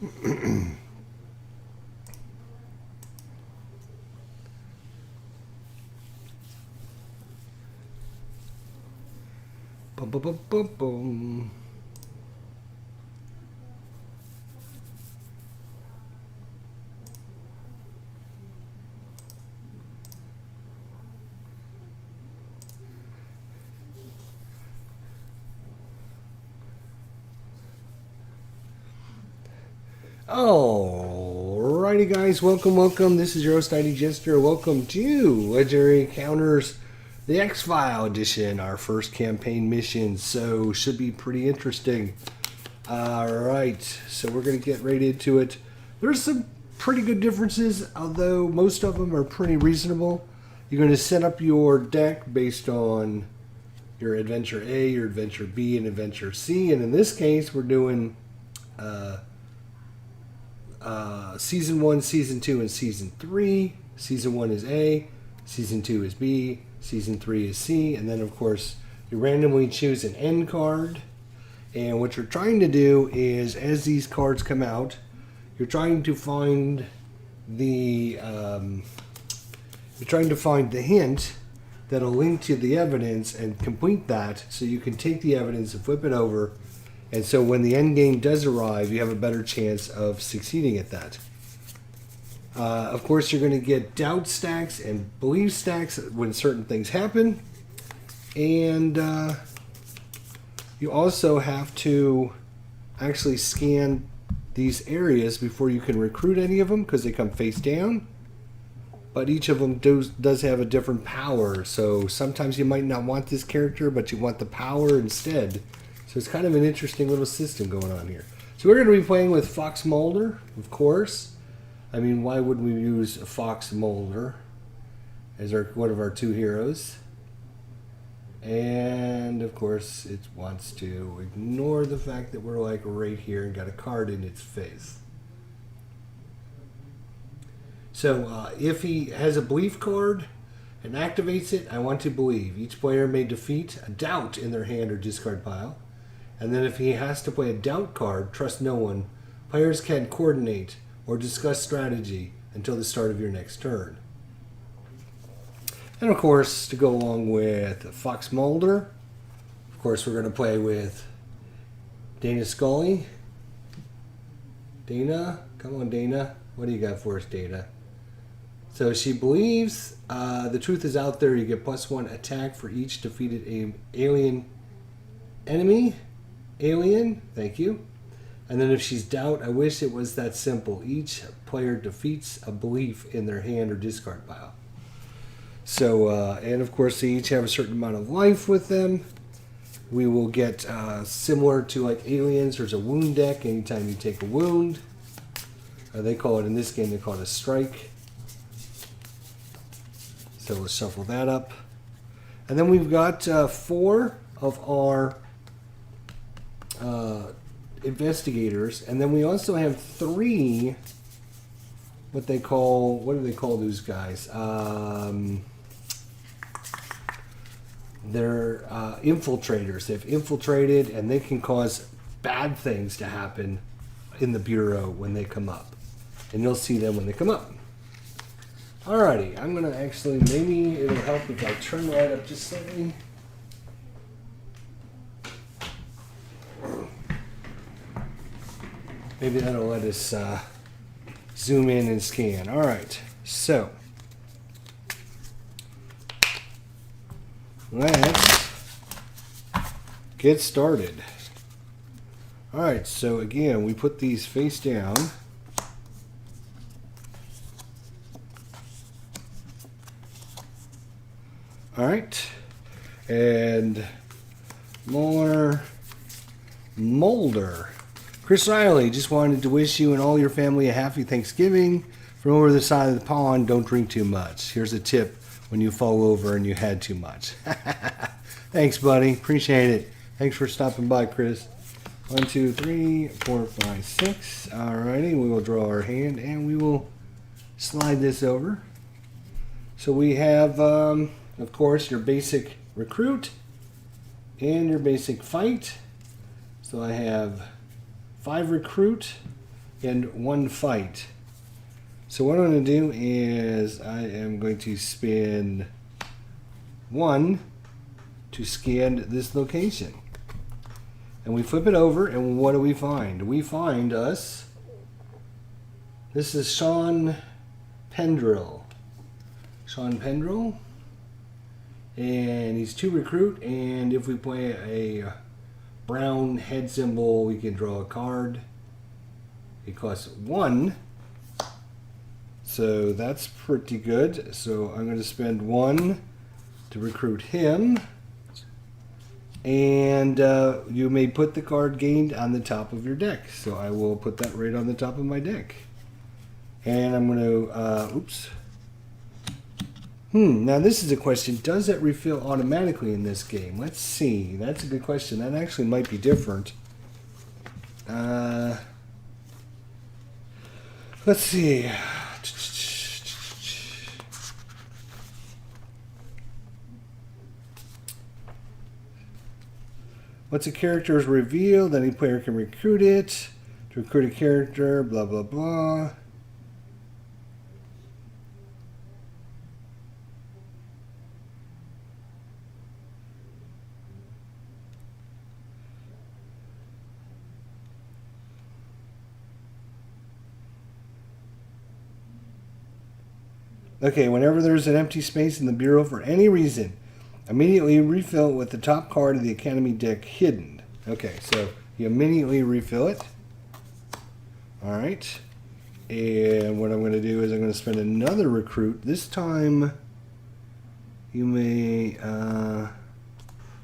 Boom, boom, boom, boom, boom. Alrighty guys, welcome. This is your host ID Jester. Welcome to Legendary Encounters, the X-File edition, our first campaign mission. So should be pretty interesting. Alright, so we're gonna get right into it. There's some pretty good differences, although most of them are pretty reasonable. You're gonna set up your deck based on your adventure A, your adventure B, and adventure C, and in this case we're doing Season 1, Season 2, and Season 3. Season 1 is A, Season 2 is B, Season 3 is C, and then of course you randomly choose an end card. And what you're trying to do is, as these cards come out, you're trying to find the hint that'll link to the evidence and complete that, so you can take the evidence and flip it over. And so when the end game does arrive, you have a better chance of succeeding at that. Of course, you're going to get doubt stacks and belief stacks when certain things happen. And you also have to actually scan these areas before you can recruit any of them, because they come face down. But each of them does have a different power. So sometimes you might not want this character, but you want the power instead. So it's kind of an interesting little system going on here. So we're going to be playing with Fox Mulder, of course. I mean, why would we use Fox Mulder as one of our two heroes? And of course, it wants to ignore the fact that we're like right here and got a card in its face. So if he has a belief card and activates it, I want to believe. Each player may defeat a doubt in their hand or discard pile. And then if he has to play a doubt card, trust no one, players can coordinate or discuss strategy until the start of your next turn. And of course, to go along with Fox Mulder, of course we're going to play with Dana Scully. Dana, come on Dana. What do you got for us, Dana? So she believes the truth is out there. You get +1 attack for each defeated alien enemy. Alien, thank you. And then if she's doubt, I wish it was that simple. Each player defeats a belief in their hand or discard pile. So, and of course they each have a certain amount of life with them. We will get, similar to like aliens, there's a wound deck anytime you take a wound. They call it, in this game, they call it a strike. So we'll shuffle that up. And then we've got 4 of our investigators, and then we also have 3 what do they call those guys? They're infiltrators. They've infiltrated, and they can cause bad things to happen in the Bureau when they come up, and you'll see them when they come up. Alrighty, I'm gonna actually, maybe it'll help if I turn the light up just slightly. Maybe that'll let us zoom in and scan. All right, so let's get started. All right, so again, we put these face down. All right, and more Mulder. Chris Riley, just wanted to wish you and all your family a happy Thanksgiving. From over the side of the pond, don't drink too much. Here's a tip when you fall over and you had too much. Thanks, buddy. Appreciate it. Thanks for stopping by, Chris. 1, 2, 3, 4, 5, 6. Alrighty, we will draw our hand and we will slide this over. So we have, of course, your basic recruit and your basic fight. So I have 5 recruit, and 1 fight. So what I'm going to do is I am going to spend 1 to scan this location. And we flip it over, and what do we find? We find us, this is Sean Pendrell. Sean Pendrell. And he's 2 recruit, and if we play a brown head symbol, we can draw a card. It costs 1. So that's pretty good. So I'm going to spend 1 to recruit him. And you may put the card gained on the top of your deck. So I will put that right on the top of my deck. And I'm going to, oops. Now this is a question. Does that refill automatically in this game? Let's see. That's a good question. That actually might be different. Let's see. Once a character is revealed, any player can recruit it. To recruit a character, blah, blah, blah. Okay, whenever there's an empty space in the bureau for any reason, immediately refill it with the top card of the Academy deck hidden. Okay, so you immediately refill it. Alright. And what I'm going to do is I'm going to spend another recruit. This time, you may...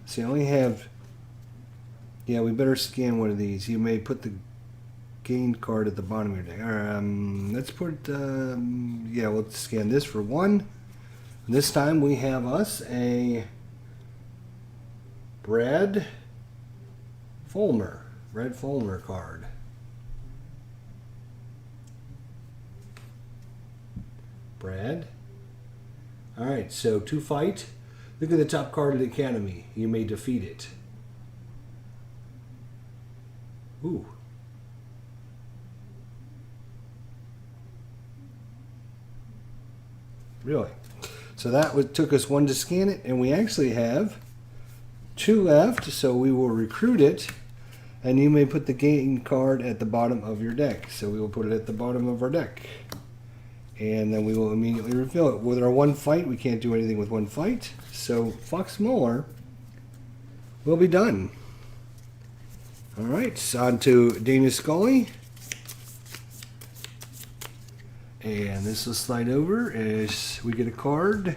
see, I only have... Yeah, we better scan one of these. You may put the gained card at the bottom of your deck. Let's put... yeah, we'll scan this for 1. This time we have us a... Red Fulmer card. Brad. Alright, so 2 fight. Look at the top card of the Academy. You may defeat it. Ooh. Really? So that took us 1 to scan it, and we actually have 2 left, so we will recruit it, and you may put the gain card at the bottom of your deck. So we will put it at the bottom of our deck, and then we will immediately refill it. With our 1 fight, we can't do anything with 1 fight, so Fox Muller will be done. Alright, so on to Dana Scully. And this will slide over as we get a card.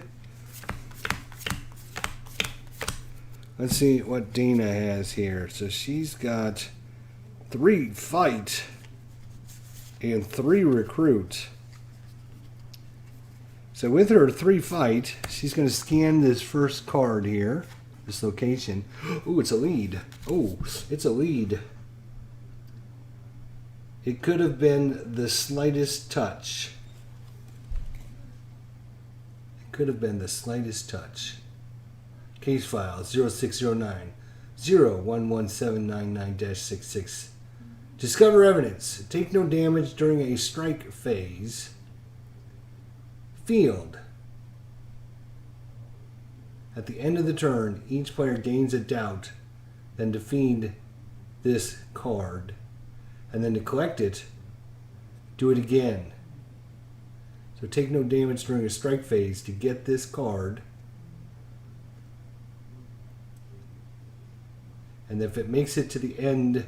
Let's see what Dana has here. So she's got 3 fight and 3 recruit. So with her 3 fight, she's going to scan this first card here, this location. Oh, it's a lead. Oh, it's a lead. It could have been the slightest touch. It could have been the slightest touch. Case file 0609 011799-66. Discover evidence. Take no damage during a strike phase. Field. At the end of the turn, each player gains a doubt, then defeat this card. And then to collect it, do it again. So take no damage during a strike phase to get this card. And if it makes it to the end,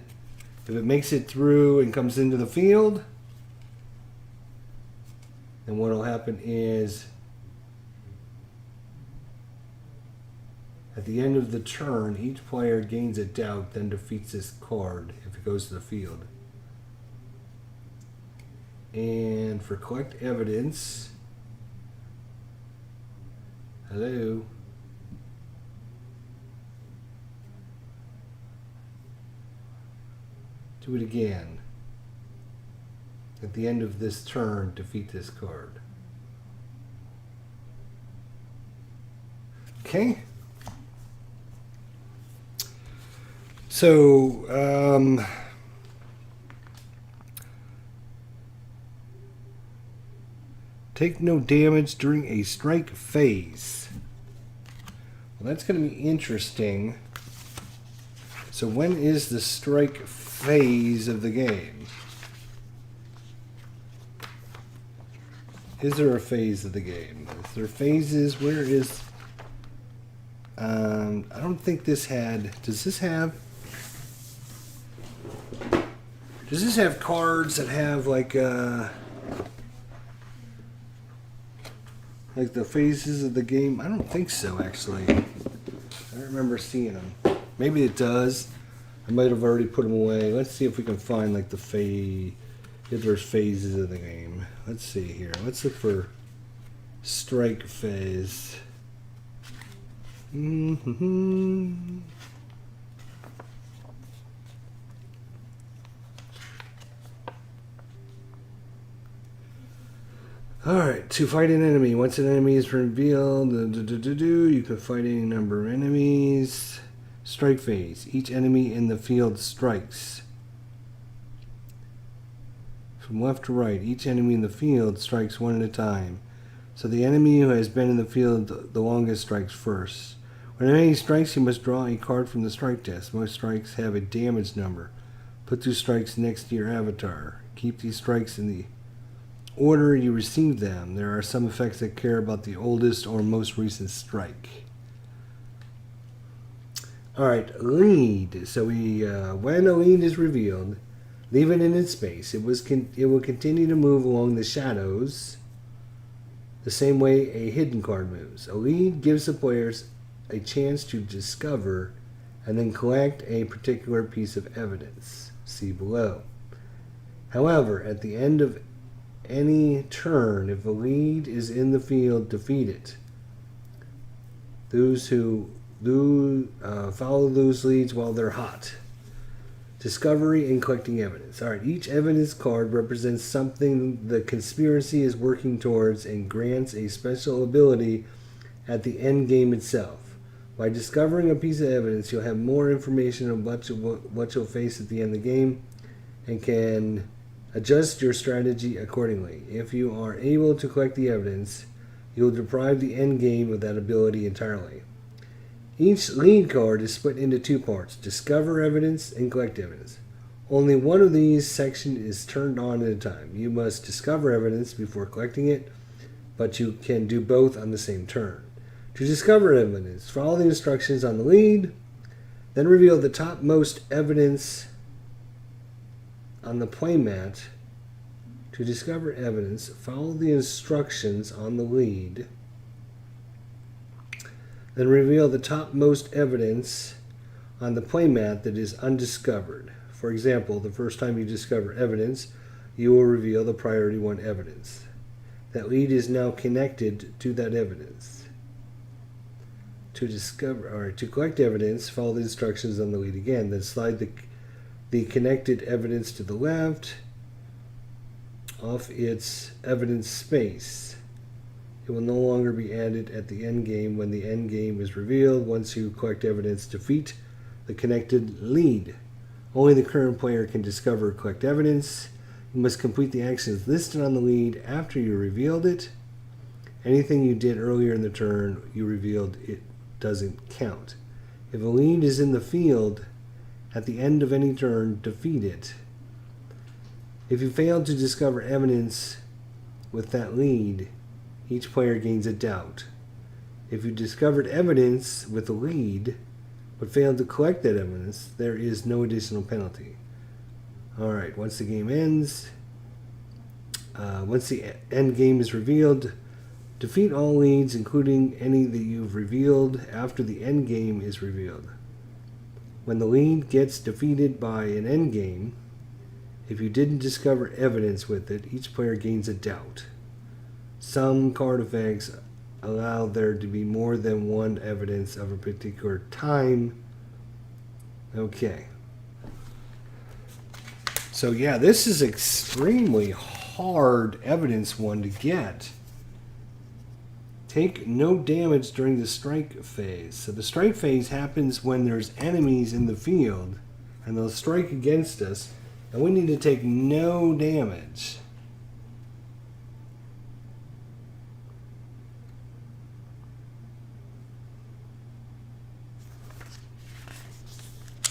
if it makes it through and comes into the field, then what will happen is at the end of the turn, each player gains a doubt, then defeats this card if it goes to the field. And for collect evidence, hello. Do it again. At the end of this turn, defeat this card. Okay. So, Take no damage during a strike phase. Well, that's going to be interesting. So when is the strike phase of the game? Is there a phase of the game? Is there phases? Where is... I don't think this had... Does this have cards that have like the phases of the game? I don't think so, actually. I don't remember seeing them. Maybe it does. I might have already put them away. Let's see if we can find like the if there's phases of the game. Let's see here. Let's look for strike phase. Alright, to fight an enemy. Once an enemy is revealed, you can fight any number of enemies. Strike phase. Each enemy in the field strikes. From left to right, each enemy in the field strikes one at a time. So the enemy who has been in the field the longest strikes first. When an enemy strikes, you must draw a card from the strike test. Most strikes have a damage number. Put 2 strikes next to your avatar. Keep these strikes in the order you receive them. There are some effects that care about the oldest or most recent strike. Alright, lead. So when a lead is revealed, leave it in its space. It will continue to move along the shadows the same way a hidden card moves. A lead gives the players a chance to discover and then collect a particular piece of evidence. See below. However, at the end of any turn, if a lead is in the field, defeat it. Those who follow those leads while they're hot. Discovery and collecting evidence. Alright, each evidence card represents something the conspiracy is working towards and grants a special ability at the end game itself. By discovering a piece of evidence, you'll have more information on what you'll face at the end of the game and can adjust your strategy accordingly. If you are able to collect the evidence, you'll deprive the end game of that ability entirely. Each lead card is split into 2 parts: discover evidence and collect evidence. Only one of these sections is turned on at a time. You must discover evidence before collecting it, but you can do both on the same turn. To discover evidence, follow the instructions on the lead, then reveal the topmost evidence on the playmat. To discover evidence, follow the instructions on the lead, then reveal the topmost evidence on the playmat that is undiscovered. For example, the first time you discover evidence, you will reveal the priority 1 evidence. That lead is now connected to that evidence. To collect evidence, follow the instructions on the lead again. Then slide the connected evidence to the left off its evidence space. It will no longer be added at the end game when the end game is revealed. Once you collect evidence, defeat the connected lead. Only the current player can discover or collect evidence. You must complete the actions listed on the lead after you revealed it. Anything you did earlier in the turn you revealed, it doesn't count. If a lead is in the field at the end of any turn, defeat it. If you fail to discover evidence with that lead, each player gains a doubt. If you discovered evidence with a lead but failed to collect that evidence, there is no additional penalty. Alright, once the game ends, once the end game is revealed, defeat all leads, including any that you've revealed after the end game is revealed. When the lead gets defeated by an end game, if you didn't discover evidence with it, each player gains a doubt. Some card effects allow there to be more than one evidence of a particular time. Okay. So yeah, this is extremely hard evidence one to get. Take no damage during the strike phase. So the strike phase happens when there's enemies in the field and they'll strike against us and we need to take no damage.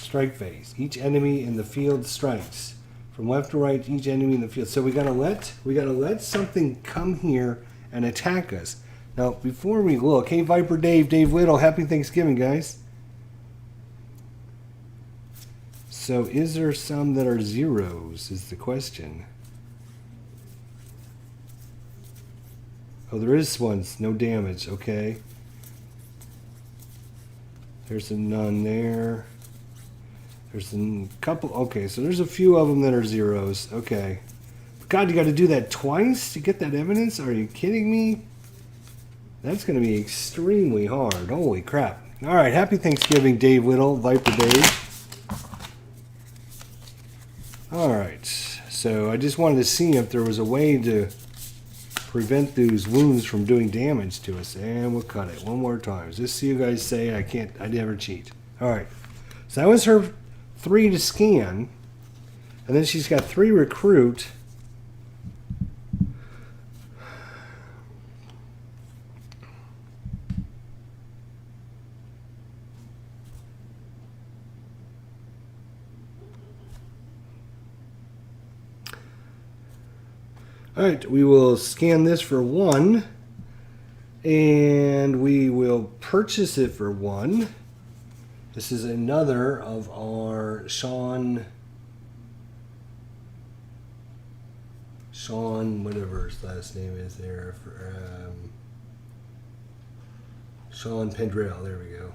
Strike phase. Each enemy in the field strikes. From left to right, each enemy in the field. So we gotta let something come here and attack us. Now, before we look, hey Viper Dave, Dave Whittle, happy Thanksgiving, guys. So is there some that are zeros, is the question. Oh, there is ones, no damage, okay. There's a none there. There's a couple, okay, so there's a few of them that are zeros, okay. God, you got to do that twice to get that evidence? Are you kidding me? That's going to be extremely hard. Holy crap. All right, happy Thanksgiving, Dave Whittle, Viper Dave. All right, so I just wanted to see if there was a way to prevent those wounds from doing damage to us. And we'll cut it one more time. Just so you guys say I never cheat. All right, so that was her 3 to scan. And then she's got 3 recruit. Alright, we will scan this for 1, and we will purchase it for 1. This is another of our Sean, whatever his last name is there, Sean Pendrell, there we go.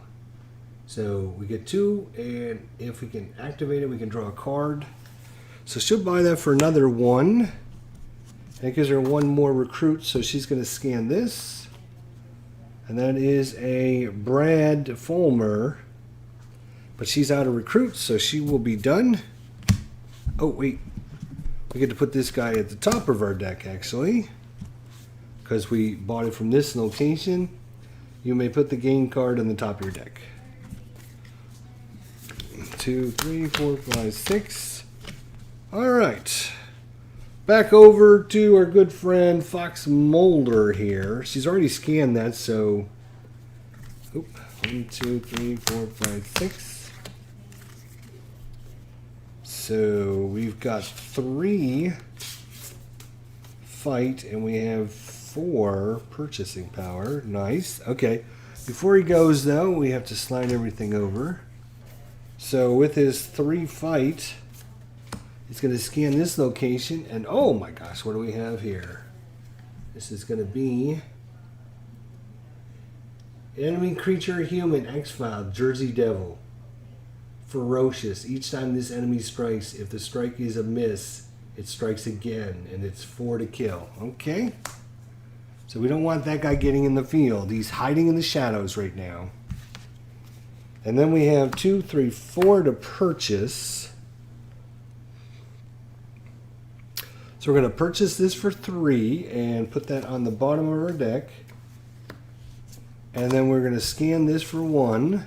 So we get 2, and if we can activate it, we can draw a card. So she'll buy that for another 1. And it gives her 1 more recruit, so she's going to scan this. And that is a Brad Fulmer. But she's out of recruits, so she will be done. Oh, wait. We get to put this guy at the top of our deck, actually. Because we bought it from this location. You may put the game card on the top of your deck. 2, 3, 4, 5, 6. All right. Back over to our good friend Fox Mulder here. She's already scanned that, so... Oop, 1, 2, 3, 4, 5, 6. So we've got 3 fight, and we have 4 purchasing power. Nice. Okay. Before he goes, though, we have to slide everything over. So with his 3 fight... It's going to scan this location, and oh my gosh, what do we have here? This is going to be enemy creature human X-File, Jersey Devil. Ferocious. Each time this enemy strikes, if the strike is a miss, it strikes again, and it's 4 to kill. Okay? So we don't want that guy getting in the field. He's hiding in the shadows right now. And then we have 2, 3, 4 to purchase. So we're going to purchase this for 3 and put that on the bottom of our deck. And then we're going to scan this for 1.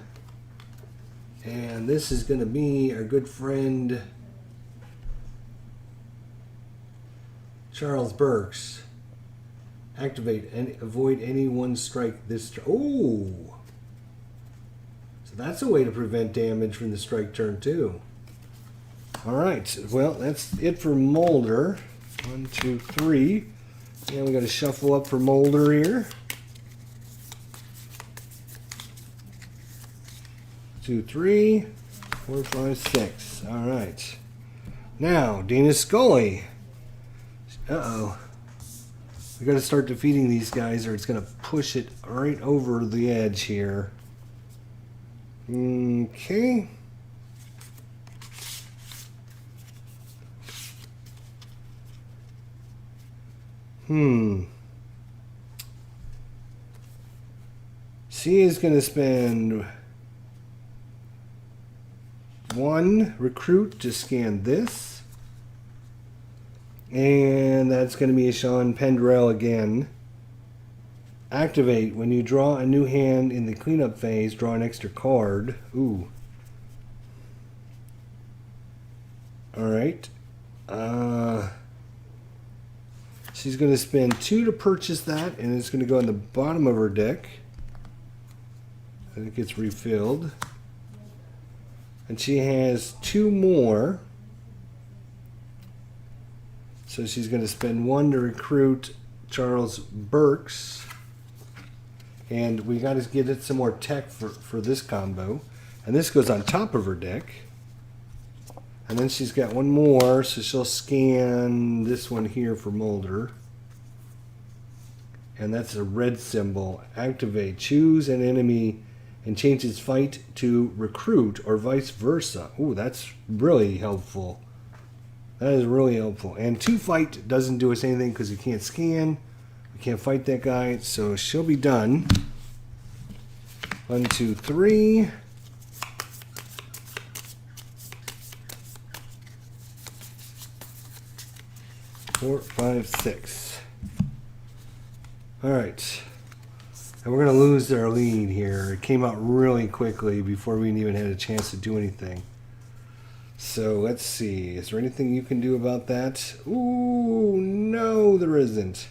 And this is going to be our good friend Charles Burks. Activate and avoid any one strike this turn. Oh! So that's a way to prevent damage from the strike turn too. Alright, well that's it for Mulder. 1, 2, 3. And we got to shuffle up for Mulder here. 2, 3, 4, 5, 6. All right. Now, Dana Scully. Uh-oh. We got to start defeating these guys, or it's going to push it right over the edge here. Okay. She is going to spend 1 recruit to scan this. And that's going to be a Sean Pendrell again. Activate. When you draw a new hand in the cleanup phase, draw an extra card. Ooh. Alright. She's going to spend 2 to purchase that, and it's going to go on the bottom of her deck. And it gets refilled. And she has 2 more. So she's going to spend 1 to recruit Charles Burks. And we got to get it some more tech for this combo. And this goes on top of her deck. And then she's got 1 more, so she'll scan this one here for Mulder. And that's a red symbol. Activate. Choose an enemy and change its fight to recruit or vice versa. Ooh, that's really helpful. That is really helpful. And 2 fight doesn't do us anything because we can't scan. We can't fight that guy. So she'll be done. 1, 2, 3. 4, 5, 6. Alright. And we're going to lose our lead here. It came out really quickly before we even had a chance to do anything. So let's see. Is there anything you can do about that? Ooh, no, there isn't.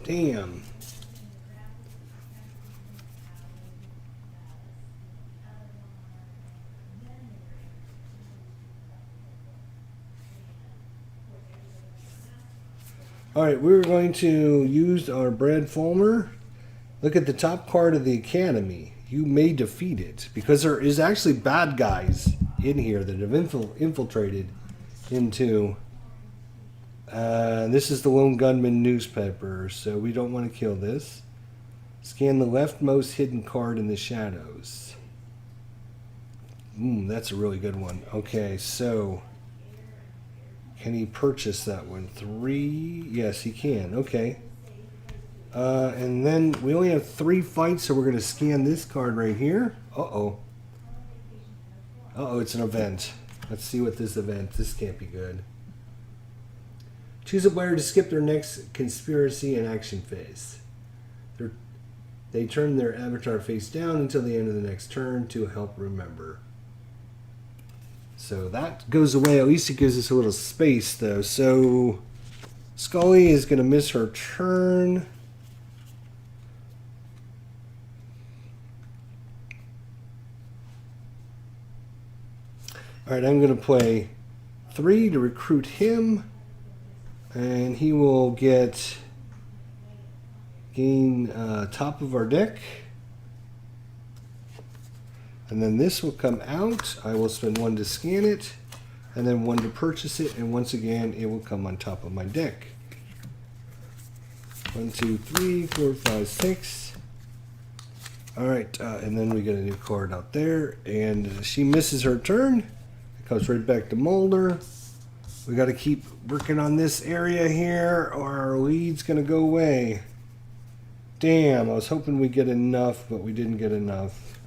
Damn. Alright, we're going to use our Brad Fulmer. Look at the top card of the Academy. You may defeat it. Because there is actually bad guys in here that have infiltrated into... this is the Lone Gunman newspaper, so we don't want to kill this. Scan the leftmost hidden card in the shadows. That's a really good one. Okay, so... can he purchase that one? 3? Yes, he can. Okay. And then we only have 3 fights, so we're going to scan this card right here. Uh-oh. Uh-oh, it's an event. Let's see what this event... this can't be good. Choose a player to skip their next conspiracy and action phase. They turn their avatar face down until the end of the next turn to help remember. So that goes away. At least it gives us a little space, though. So Scully is going to miss her turn. All right, I'm going to play 3 to recruit him. And he will gain top of our deck. And then this will come out. I will spend 1 to scan it. And then 1 to purchase it. And once again, it will come on top of my deck. 1, 2, 3, 4, 5, 6. Alright, and then we get a new card out there. And she misses her turn. It comes right back to Mulder. We got to keep working on this area here, or our lead's going to go away. Damn, I was hoping we'd get enough, but we didn't get enough.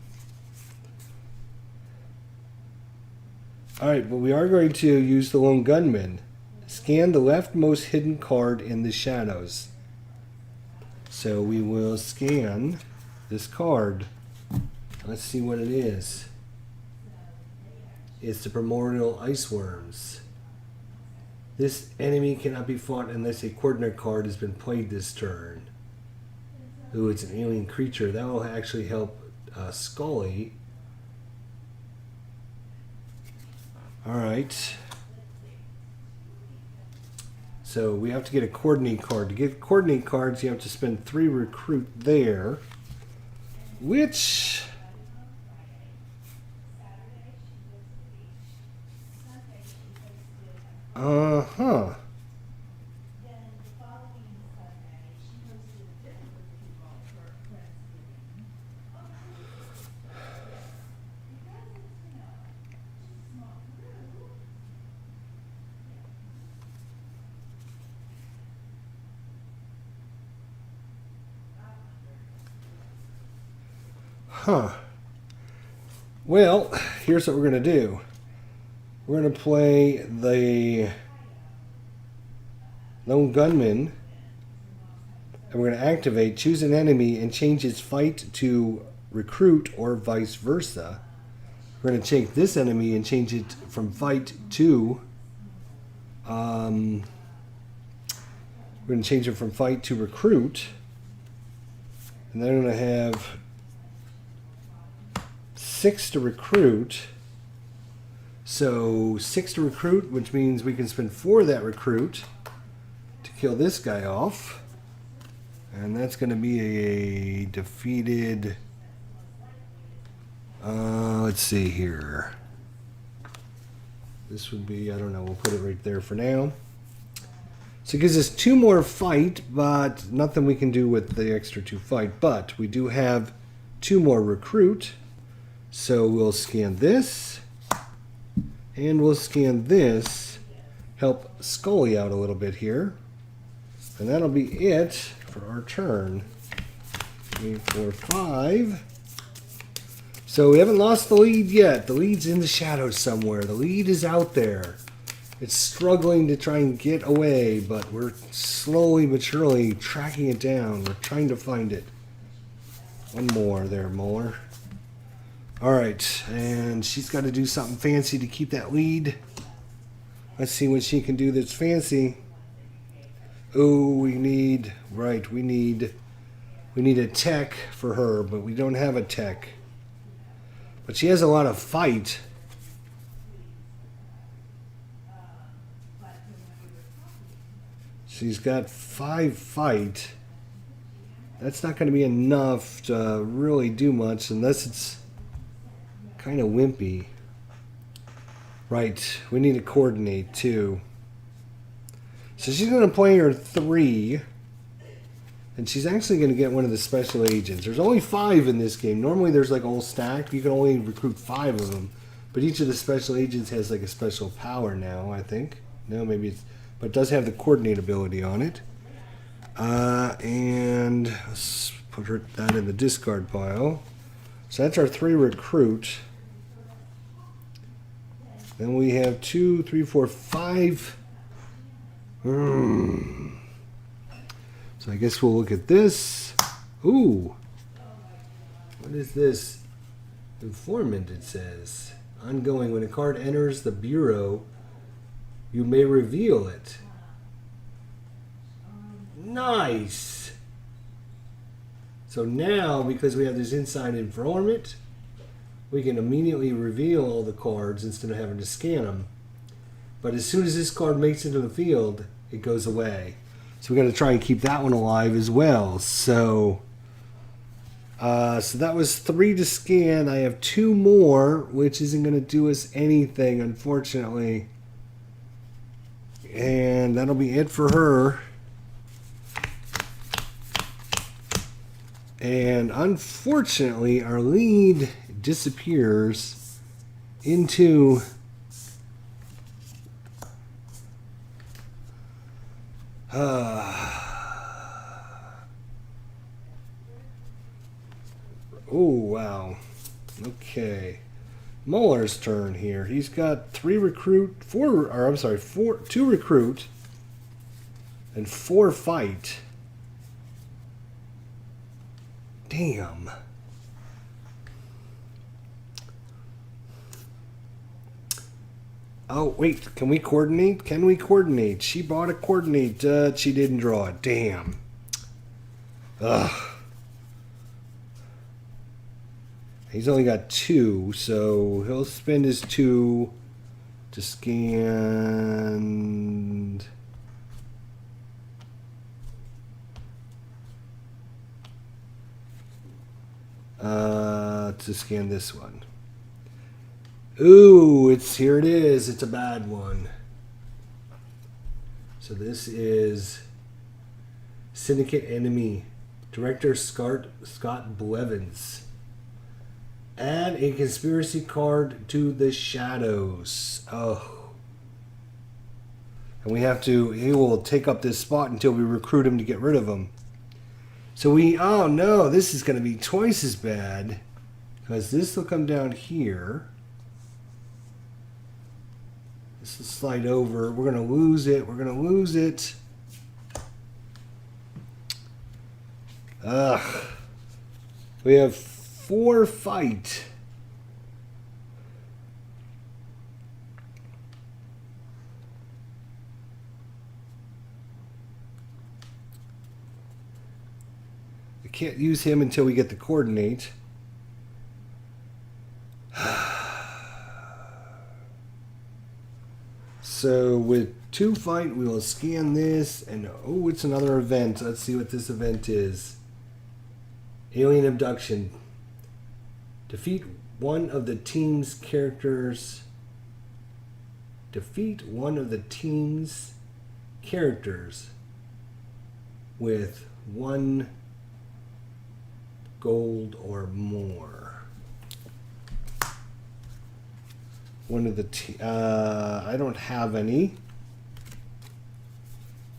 Alright, but we are going to use the Lone Gunman. Scan the leftmost hidden card in the shadows. So we will scan this card. Let's see what it is. It's the Primordial Ice Worms. This enemy cannot be fought unless a coordinate card has been played this turn. Ooh, it's an alien creature. That will actually help Scully. Alright. So we have to get a coordinate card. To get coordinate cards, you have to spend 3 recruit there. Which... uh-huh. Huh. Well, here's what we're going to do. We're going to play the Lone Gunman, and we're going to activate, choose an enemy, and change its fight to recruit or vice versa. We're going to take this enemy and change it from fight to... we're going to change it from fight to recruit. And then I'm going to have 6 to recruit. So 6 to recruit, which means we can spend 4 of that recruit to kill this guy off. And that's going to be a defeated... let's see here. This would be, I don't know, we'll put it right there for now. So it gives us 2 more fight, but nothing we can do with the extra 2 fight. But we do have 2 more recruit. So we'll scan this. And we'll scan this. Help Scully out a little bit here. And that'll be it for our turn. 3, 4, 5. So we haven't lost the lead yet. The lead's in the shadows somewhere. The lead is out there. It's struggling to try and get away, but we're slowly but surely tracking it down. We're trying to find it. One more there, Muller. Alright, and she's got to do something fancy to keep that lead. Let's see what she can do that's fancy. Oh, we need a tech for her, but we don't have a tech. But she has a lot of fight. She's got 5 fight. That's not going to be enough to really do much unless it's kind of wimpy. Right, we need to coordinate too. So she's going to play her 3. And she's actually going to get one of the special agents. There's only 5 in this game. Normally there's like a whole stack. You can only recruit 5 of them. But each of the special agents has like a special power now, I think. No, maybe it's... But it does have the coordinate ability on it. And let's put that in the discard pile. So that's our 3 recruit. Then we have 2, 3, 4, 5. So I guess we'll look at this. Ooh. What is this? Informant, it says. Ongoing. When a card enters the bureau, you may reveal it. Nice. So now, because we have this inside informant, we can immediately reveal all the cards instead of having to scan them. But as soon as this card makes it to the field, it goes away. So we got to try and keep that one alive as well. So that was 3 to scan. I have 2 more, which isn't going to do us anything, unfortunately. And that'll be it for her. And unfortunately, our lead disappears into... oh, wow. Okay. Muller's turn here. He's got 2 recruit and 4 fight. Damn. Oh, wait. Can we coordinate? Can we coordinate? She bought a coordinate. She didn't draw it. Damn. Ugh. He's only got 2, so he'll spend his 2 to scan... to scan this one. Ooh, here it is. It's a bad one. So this is Syndicate Enemy. Director Scott Blevins. Add a conspiracy card to the shadows. Oh. And he will take up this spot until we recruit him to get rid of him. So oh no, this is going to be twice as bad. Because this will come down here. This will slide over. We're going to lose it. We're going to lose it. Ugh. We have 4 fight. can't use him until we get the coordinate. So with 2 fight, we will scan this, and oh, it's another event. Let's see what this event is. Alien Abduction. Defeat one of the team's characters. Defeat one of the team's characters with 1 gold or more. One of the I don't have any,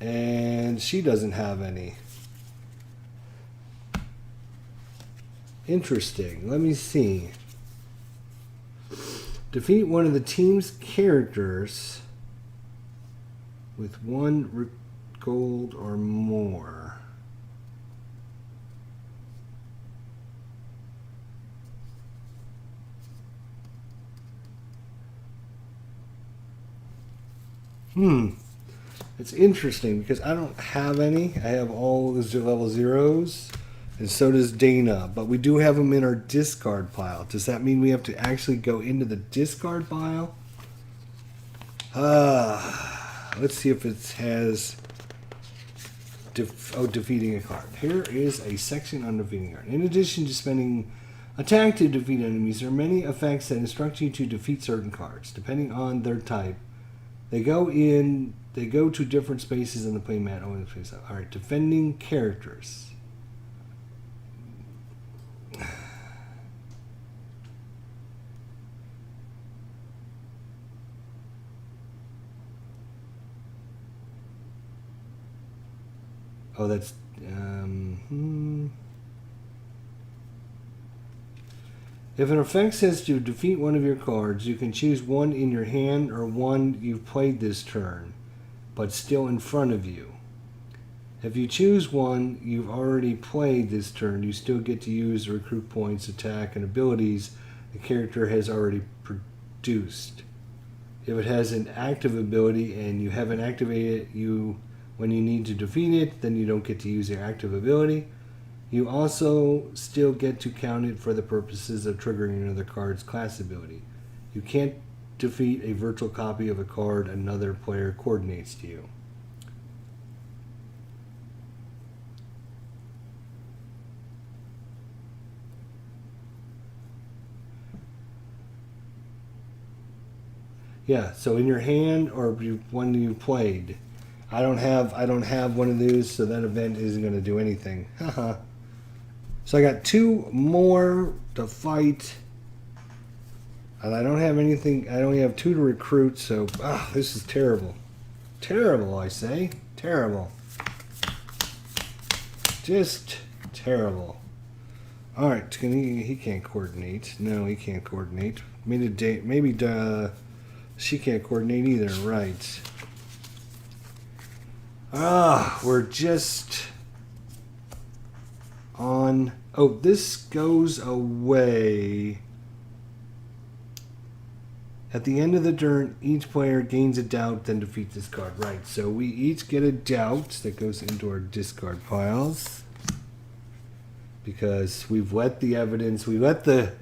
and she doesn't have any. Interesting. Let me see. Defeat one of the team's characters with 1 gold or more. It's interesting because I don't have any. I have all the level 0s, and so does Dana. But we do have them in our discard pile. Does that mean we have to actually go into the discard pile? Let's see if it has defeating a card. Here is a section on defeating a card. In addition to spending attack to defeat enemies, there are many effects that instruct you to defeat certain cards. Depending on their type, they go to different spaces in the playmat. All right, defending characters. Oh, that's If an effect says to defeat one of your cards, you can choose one in your hand or one you've played this turn, but still in front of you. If you choose one you've already played this turn, you still get to use the recruit points, attack, and abilities the character has already produced. If it has an active ability and you haven't activated it when you need to defeat it, then you don't get to use your active ability. You also still get to count it for the purposes of triggering another card's class ability. You can't defeat a virtual copy of a card another player coordinates to you. Yeah, so in your hand or one you played. I don't have one of those, so that event isn't going to do anything. Haha. So I got 2 more to fight. And I don't have anything. I only have 2 to recruit, so this is terrible. Terrible, I say. Terrible. Just terrible. Alright, he can't coordinate. No, he can't coordinate. Maybe she can't coordinate either, right. We're just on. Oh, this goes away. At the end of the turn, each player gains a doubt, then defeats this card. Right, so we each get a doubt that goes into our discard piles. Because we've let the evidence, we let the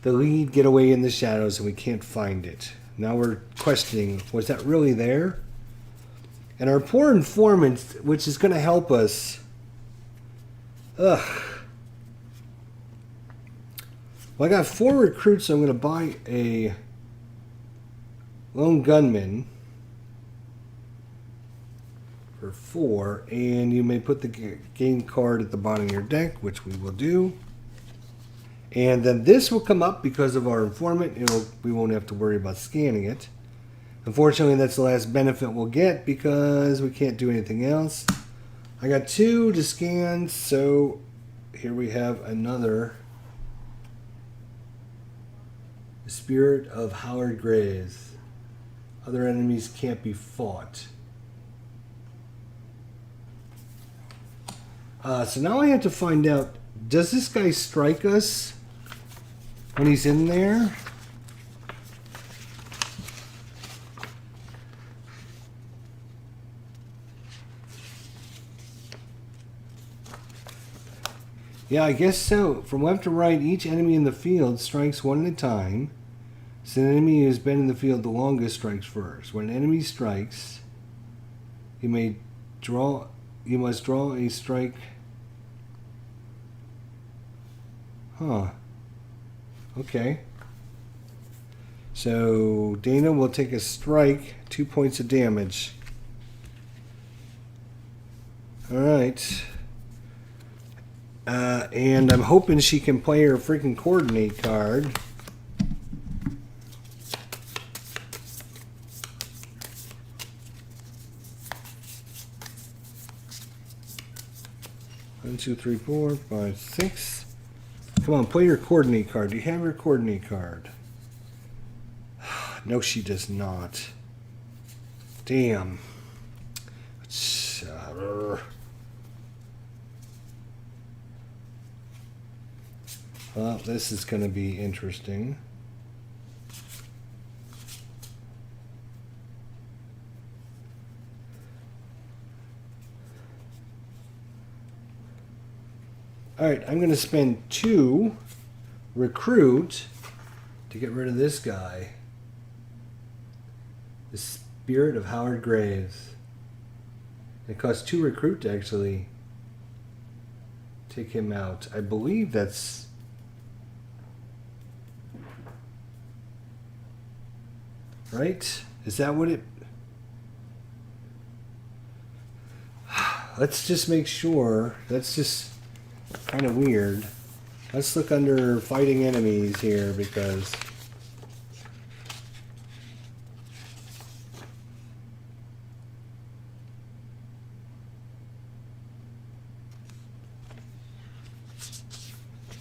lead get away in the shadows and we can't find it. Now we're questioning, was that really there? And our poor informant, which is going to help us. Well, I got 4 recruits, so I'm going to buy a lone gunman for 4. And you may put the game card at the bottom of your deck, which we will do. And then this will come up because of our informant. We won't have to worry about scanning it. Unfortunately, that's the last benefit we'll get because we can't do anything else. I got 2 to scan, so here we have another. The Spirit of Howard Graves. Other enemies can't be fought. So now I have to find out, does this guy strike us when he's in there? Yeah, I guess so. From left to right, each enemy in the field strikes one at a time. So the enemy who has been in the field the longest strikes first. When an enemy strikes, you must draw a strike. Huh. Okay. So Dana will take a strike, 2 points of damage. Alright. And I'm hoping she can play her freaking coordinate card. One, two, three, four, five, six. Come on, play your coordinate card. Do you have your coordinate card? No, she does not. Damn. Well, this is going to be interesting. Alright, I'm going to spend 2 recruit to get rid of this guy. The Spirit of Howard Graves. It costs 2 recruit to actually take him out. I believe that's... right? Is that what it... Let's just make sure. That's just kind of weird. Let's look under fighting enemies here because...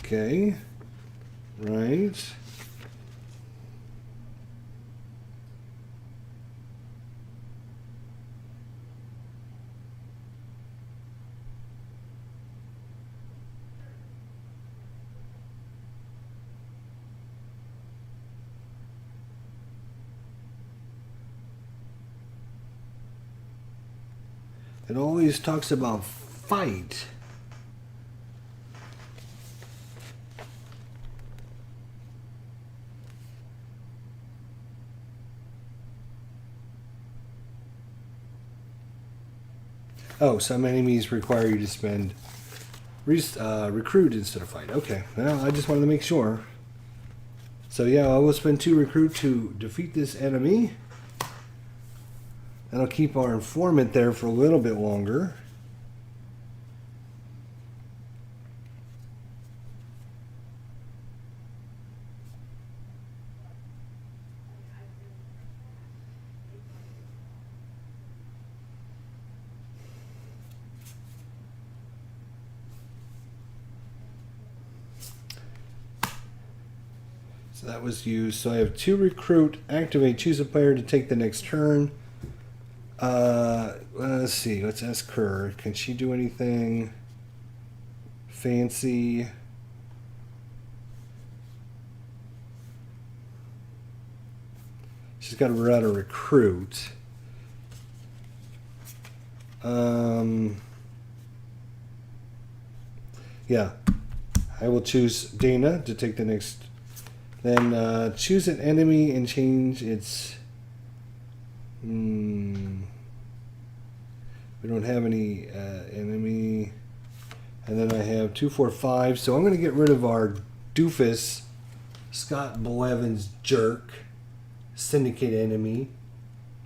Okay. Right. It always talks about fight. Oh, some enemies require you to spend recruit instead of fight. Okay, well, I just wanted to make sure. So yeah, I will spend 2 recruit to defeat this enemy. That'll keep our informant there for a little bit longer. So that was used. So I have 2 recruit, activate, choose a player to take the next turn. Let's see. Let's ask her. Can she do anything fancy? She's got to run a recruit. Yeah. I will choose Dana to take the next. Then choose an enemy and change its... We don't have any enemy. And then I have 2, 4, 5. So I'm going to get rid of our doofus, Scott Blevins jerk, syndicate enemy,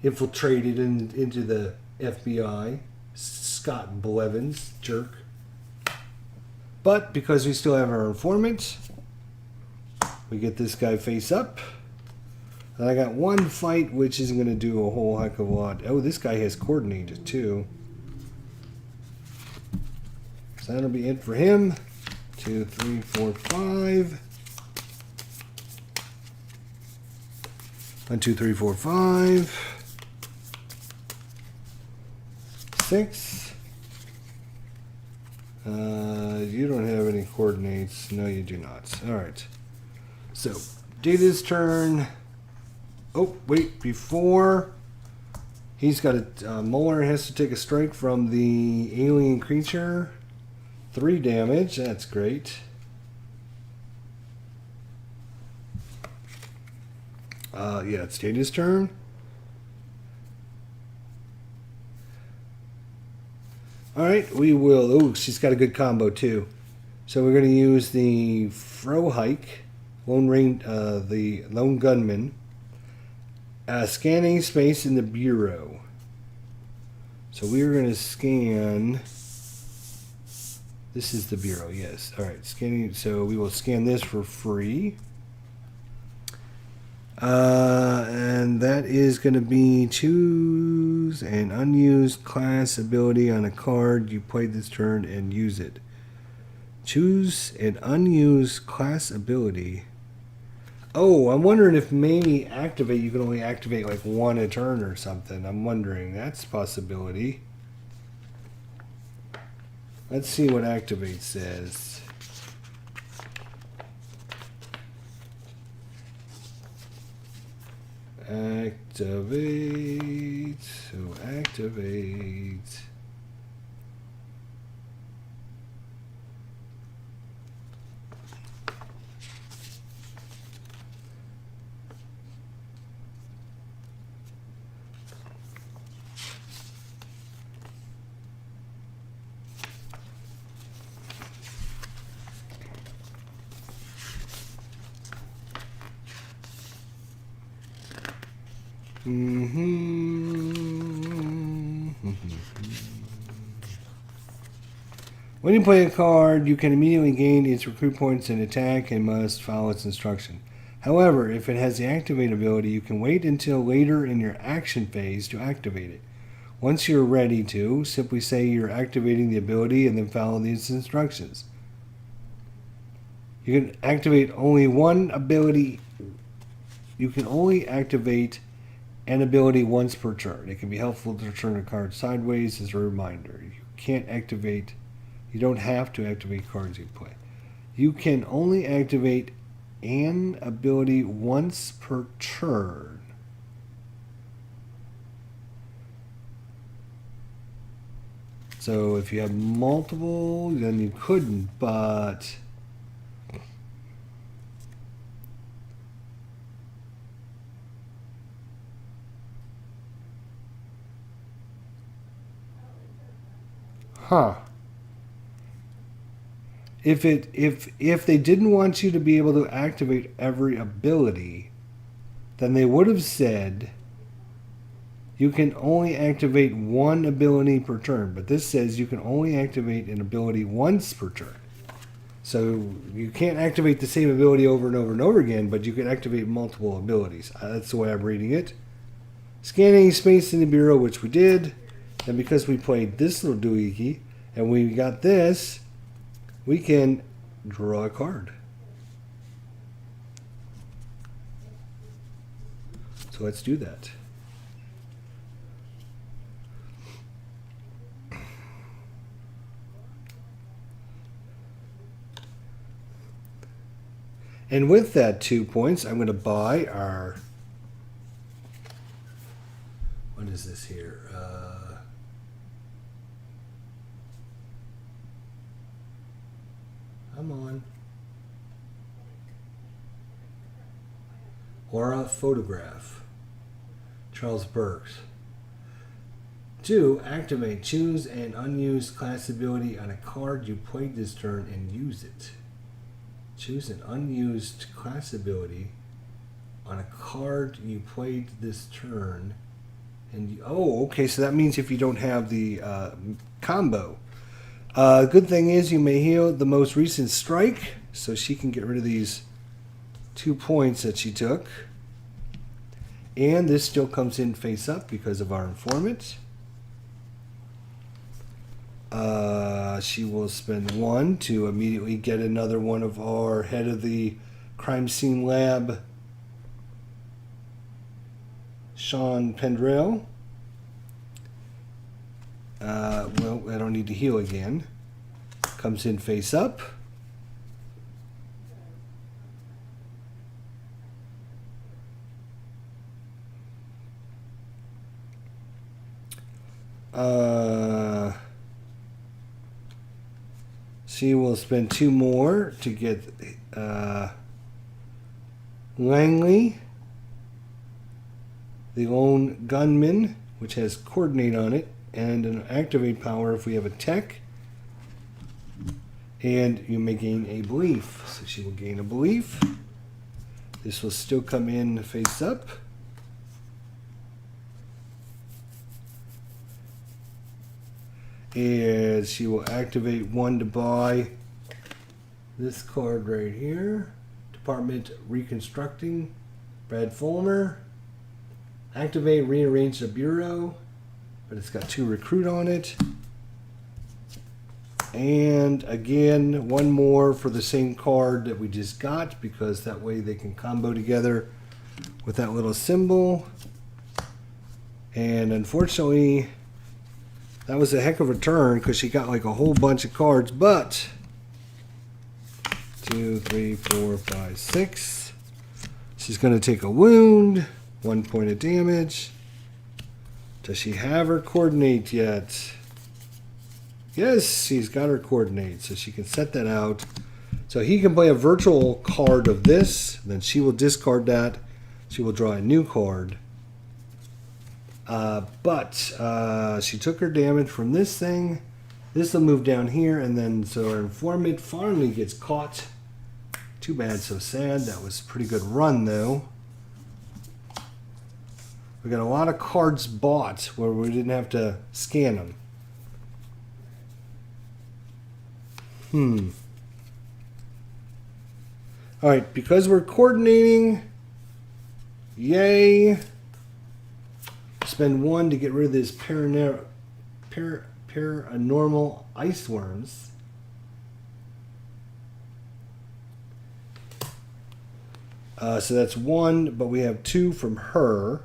infiltrated into the FBI, Scott Blevins jerk. But because we still have our informant, we get this guy face up. And I got 1 fight, which isn't going to do a whole heck of a lot. Oh, this guy has coordinated too. So that'll be it for him. 2, 3, 4, 5. 1, 2, 3, 4, 5. 6. You don't have any coordinates. No, you do not. All right. So, Data's turn. Oh, wait. Before he's got a... Muller has to take a strike from the alien creature. 3 damage. That's great. Yeah, it's Dania's turn. Alright, we will. Oh, she's got a good combo too. So we're going to use the Fro Hike, the Lone Gunman, scanning space in the Bureau. So we're going to scan. This is the Bureau, yes. Alright, scanning. So we will scan this for free. And that is going to be choose an unused class ability on a card you played this turn and use it. Choose an unused class ability. Oh, I'm wondering if maybe activate, you can only activate like 1 a turn or something. I'm wondering. That's a possibility. Let's see what activate says. Activate. So activate. When you play a card, you can immediately gain its recruit points and attack and must follow its instruction. However, if it has the activate ability, you can wait until later in your action phase to activate it. Once you're ready to, simply say you're activating the ability and then follow these instructions. You can activate only one ability. You can only activate an ability once per turn. It can be helpful to turn a card sideways as a reminder. You don't have to activate cards you play. You can only activate an ability once per turn. So if you have multiple, then you couldn't, but if they didn't want you to be able to activate every ability, then they would have said you can only activate one ability per turn. But this says you can only activate an ability once per turn. So you can't activate the same ability over and over and over again, but you can activate multiple abilities. That's the way I'm reading it. Scanning space in the Bureau, which we did. And because we played this little doohickey, and we got this, we can draw a card. So let's do that. And with that 2 points, I'm going to buy our... What is this here? Come on. Aura Photograph. Charles Burks. 2. Activate. Choose an unused class ability on a card you played this turn and use it. Choose an unused class ability on a card you played this turn. And okay, so that means if you don't have the combo. Good thing is you may heal the most recent strike, so she can get rid of these 2 points that she took. And this still comes in face up because of our informant. She will spend 1 to immediately get another one of our head of the crime scene lab, Sean Pendrell. Well, I don't need to heal again. Comes in face up. She will spend 2 more to get Langley, the lone gunman, which has coordinate on it, and an activate power if we have a tech. And you may gain a belief. So she will gain a belief. This will still come in face up. And she will activate 1 to buy this card right here. Department Reconstructing. Brad Fulmer. Activate, rearrange the bureau. But it's got 2 recruit on it. And again, 1 more for the same card that we just got, because that way they can combo together with that little symbol. And unfortunately, that was a heck of a turn because she got like a whole bunch of cards, but 2, 3, 4, 5, 6. She's going to take a wound, 1 point of damage. Does she have her coordinate yet? Yes, she's got her coordinate, so she can set that out. So he can play a virtual card of this, then she will discard that. She will draw a new card. But she took her damage from this thing. This will move down here, and then so our informant finally gets caught. Too bad, so sad. That was a pretty good run, though. We got a lot of cards bought where we didn't have to scan them. All right, because we're coordinating, yay. Spend 1 to get rid of this paranormal ice worms. So that's 1, but we have 2 from her.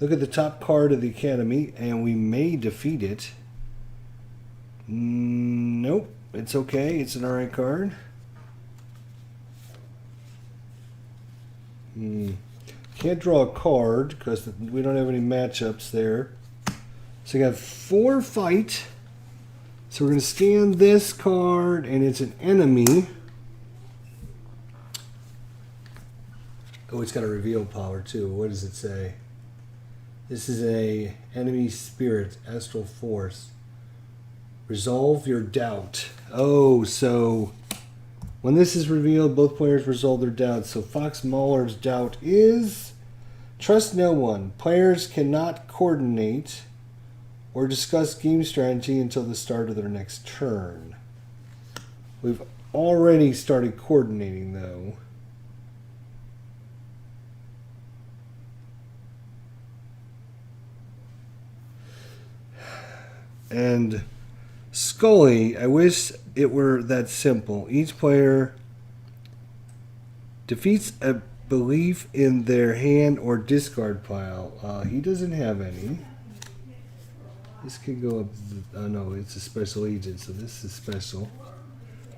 Look at the top card of the Academy, and we may defeat it. Nope, it's okay. It's an alright card. Can't draw a card because we don't have any matchups there. So we got 4 fight. So we're going to scan this card, and it's an enemy. Oh, it's got a reveal power too. What does it say? This is a enemy spirit, astral force. Resolve your doubt. Oh, so when this is revealed, both players resolve their doubts. So Fox Mahler's doubt is trust no one. Players cannot coordinate or discuss game strategy until the start of their next turn. We've already started coordinating, though. And Scully, I wish it were that simple. Each player defeats a belief in their hand or discard pile. He doesn't have any. This could go up. Oh no, it's a special agent, so this is special.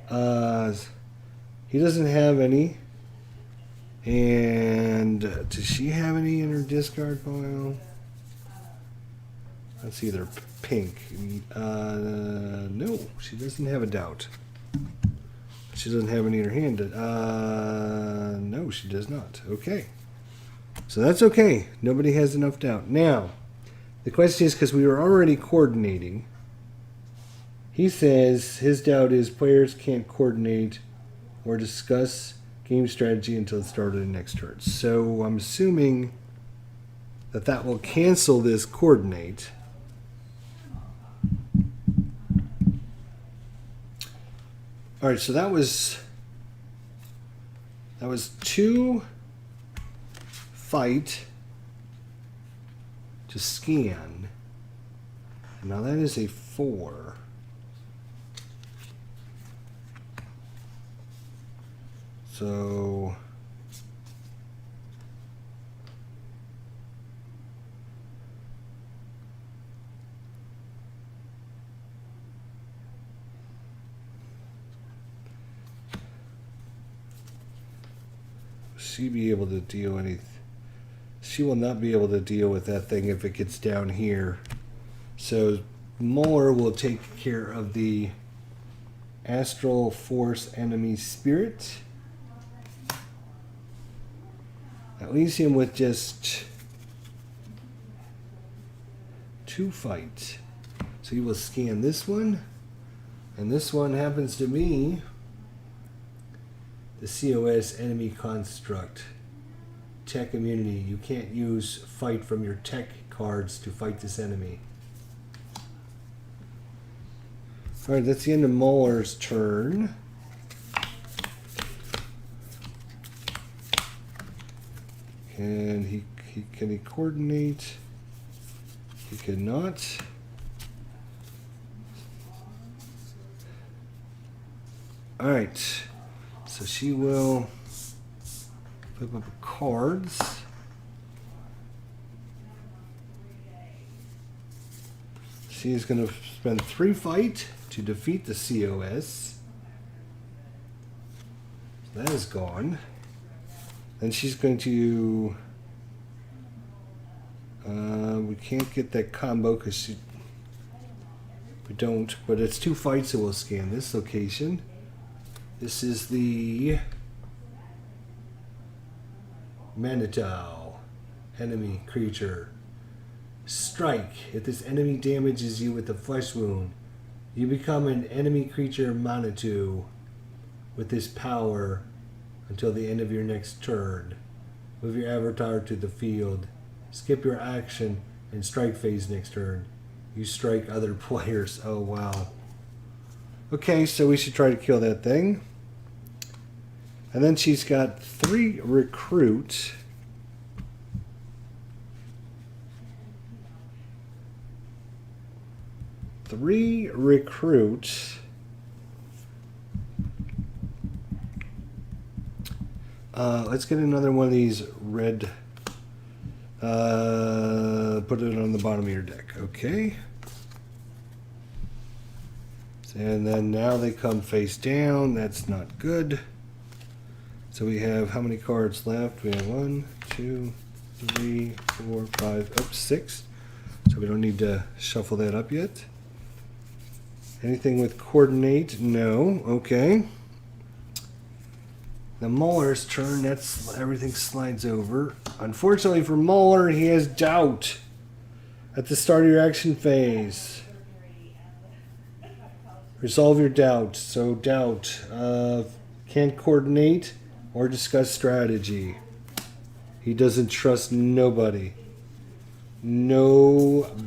He doesn't have any. And does she have any in her discard pile? That's either pink. No, she doesn't have a doubt. She doesn't have any in her hand. No, she does not. Okay. So that's okay. Nobody has enough doubt. Now, the question is, because we were already coordinating, he says his doubt is players can't coordinate or discuss game strategy until the start of the next turn. So I'm assuming that that will cancel this coordinate. All right, so that was 2 fight to scan. And now that is a 4. So she be able to deal anything? She will not be able to deal with that thing if it gets down here. So Muller will take care of the Astral Force enemy spirit. That leaves him with just 2 fight. So he will scan this one. And this one happens to be the COS enemy construct. Tech immunity. You can't use fight from your tech cards to fight this enemy. Alright, that's the end of Muller's turn. Can he coordinate? He cannot. Alright. So she will flip up cards. She is going to spend 3 fight to defeat the COS. That is gone. Then she's going to... we can't get that combo because we don't, but it's 2 fights, so we'll scan this location. This is the Manitou, enemy creature. Strike. If this enemy damages you with a flesh wound, you become an enemy creature Manitou with this power until the end of your next turn. Move your avatar to the field. Skip your action and strike phase next turn. You strike other players. Oh, wow. Okay, so we should try to kill that thing. And then she's got 3 recruit. Let's get another one of these red. Put it on the bottom of your deck. Okay. And then now they come face down. That's not good. So we have how many cards left? We have 1, 2, 3, 4, 5, 6. So we don't need to shuffle that up yet. Anything with coordinate? No. Okay. The Muller's turn. That's everything slides over. Unfortunately for Muller, he has doubt at the start of your action phase. Resolve your doubt. So doubt. Can't coordinate or discuss strategy. He doesn't trust nobody. Nobody.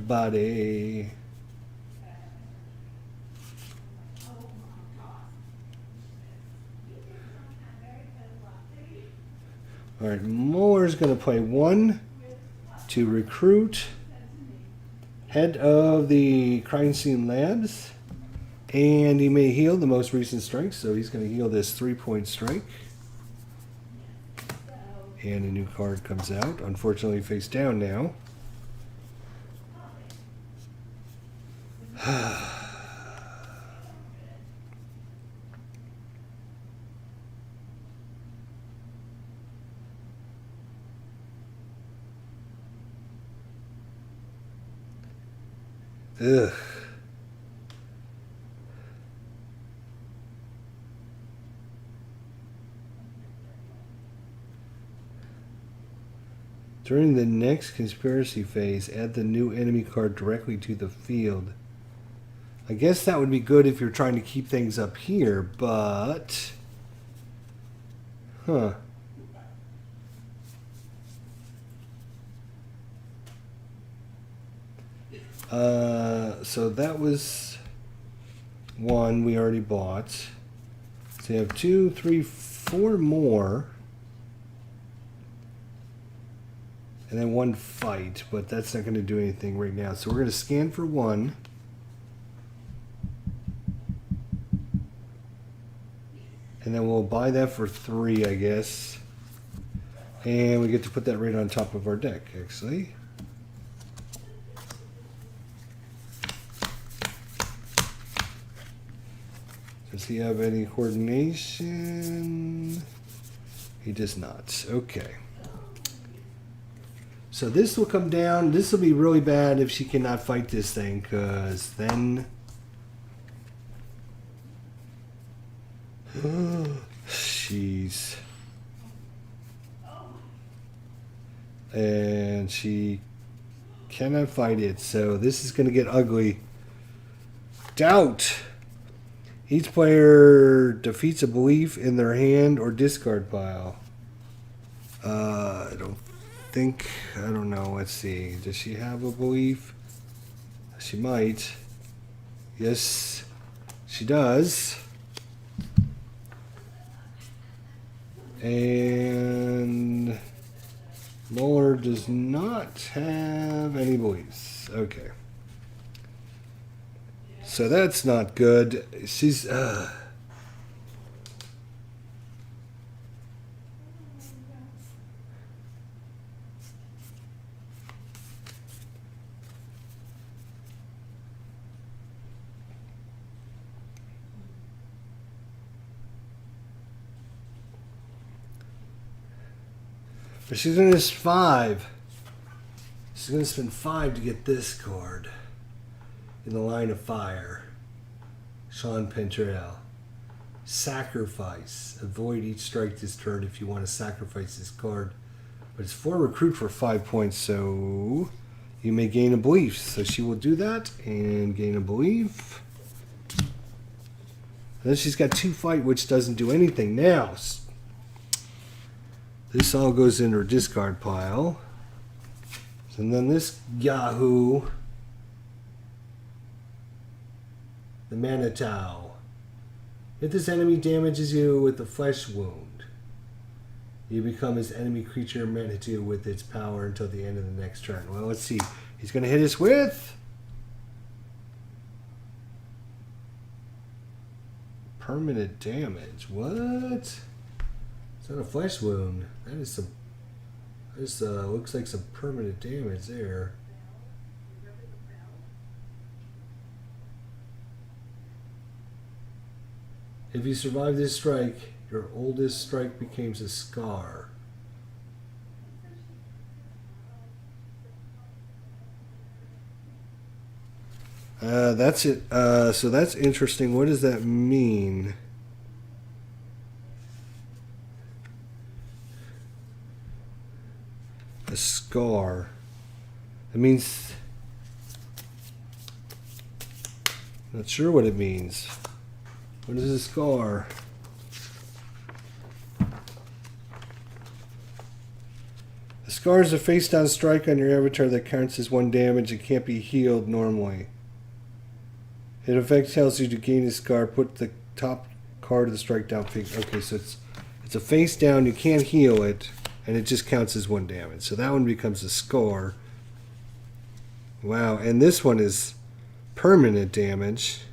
All right, Muller's going to play 1 to recruit head of the crime scene labs, and he may heal the most recent strike, so he's going to heal this 3-point strike. And a new card comes out, unfortunately face down now. Ugh. During the next conspiracy phase, add the new enemy card directly to the field. I guess that would be good if you're trying to keep things up here, but... Huh. So that was 1 we already bought. So you have 2, 3, 4 more. And then 1 fight, but that's not going to do anything right now. So we're going to scan for 1. And then we'll buy that for 3, I guess. And we get to put that right on top of our deck, actually. Does he have any coordination? He does not. Okay. So this will come down. This will be really bad if she cannot fight this thing, because then... she's... and she cannot fight it, so this is going to get ugly. Doubt. Each player defeats a belief in their hand or discard pile. I don't know. Let's see. Does she have a belief? She might. Yes, she does. And Muller does not have any beliefs. Okay. So that's not good. She's... But she's going to use 5. She's going to spend 5 to get this card. In the line of fire. Sean Pendrell. Sacrifice. Avoid each strike this turn if you want to sacrifice this card. But it's for recruit for 5 points, so you may gain a belief. So she will do that and gain a belief. And then she's got 2 fight, which doesn't do anything now. This all goes in her discard pile. And then this Yahoo, the Manitau. If this enemy damages you with a flesh wound, you become his enemy creature Manitou with its power until the end of the next turn. Well, let's see. He's going to hit us with permanent damage. What? It's not a flesh wound. That is some... this looks like some permanent damage there. If you survive this strike, your oldest strike becomes a scar. That's it. So that's interesting. What does that mean? A scar. It means... not sure what it means. What is a scar? A scar is a face-down strike on your avatar that counts as 1 damage and can't be healed normally. It effect tells you to gain a scar, put the top card of the strike down. Okay, so it's a face-down, you can't heal it, and it just counts as 1 damage. So that one becomes a scar. Wow, and this one is permanent damage.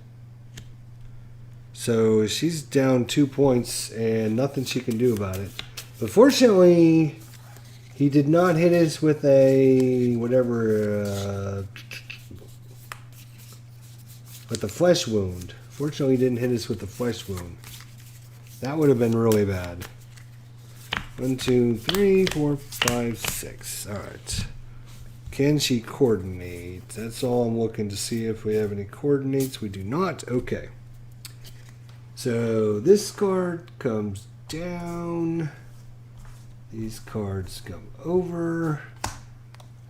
So she's down 2 points and nothing she can do about it. But fortunately, he did not hit us with a whatever, with the flesh wound. Fortunately, he didn't hit us with the flesh wound. That would have been really bad. 1, 2, 3, 4, 5, 6. All right. Can she coordinate? That's all I'm looking to see if we have any coordinates. We do not. Okay. So this card comes down. These cards come over.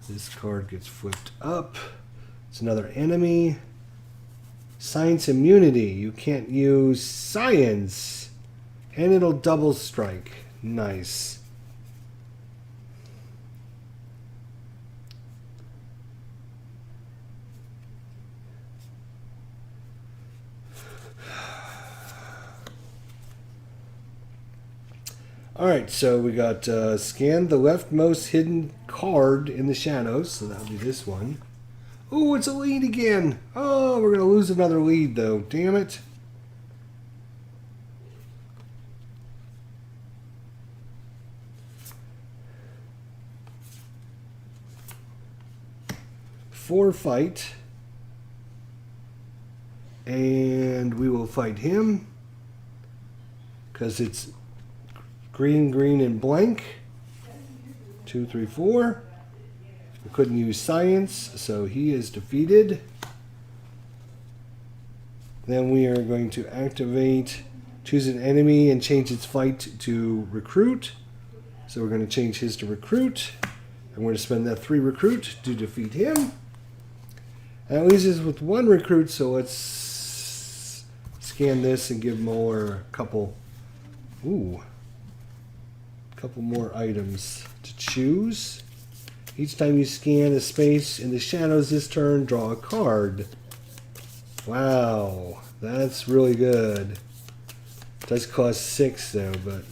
This card gets flipped up. It's another enemy. Science immunity. You can't use science. And it'll double strike. Nice. Alright, so we got scan the leftmost hidden card in the shadows. So that'll be this one. Oh, it's a lead again. Oh, we're going to lose another lead, though. Damn it. Four fight. And we will fight him. Because it's green, green, and blank. 2, 3, 4. We couldn't use science, so he is defeated. Then we are going to activate, choose an enemy and change its fight to recruit. So we're going to change his to recruit. I'm going to spend that 3 recruit to defeat him. And that leaves us with 1 recruit, so let's scan this and give Muller a couple more items to choose. Each time you scan a space in the shadows this turn, draw a card. Wow, that's really good. It does cost 6 though, but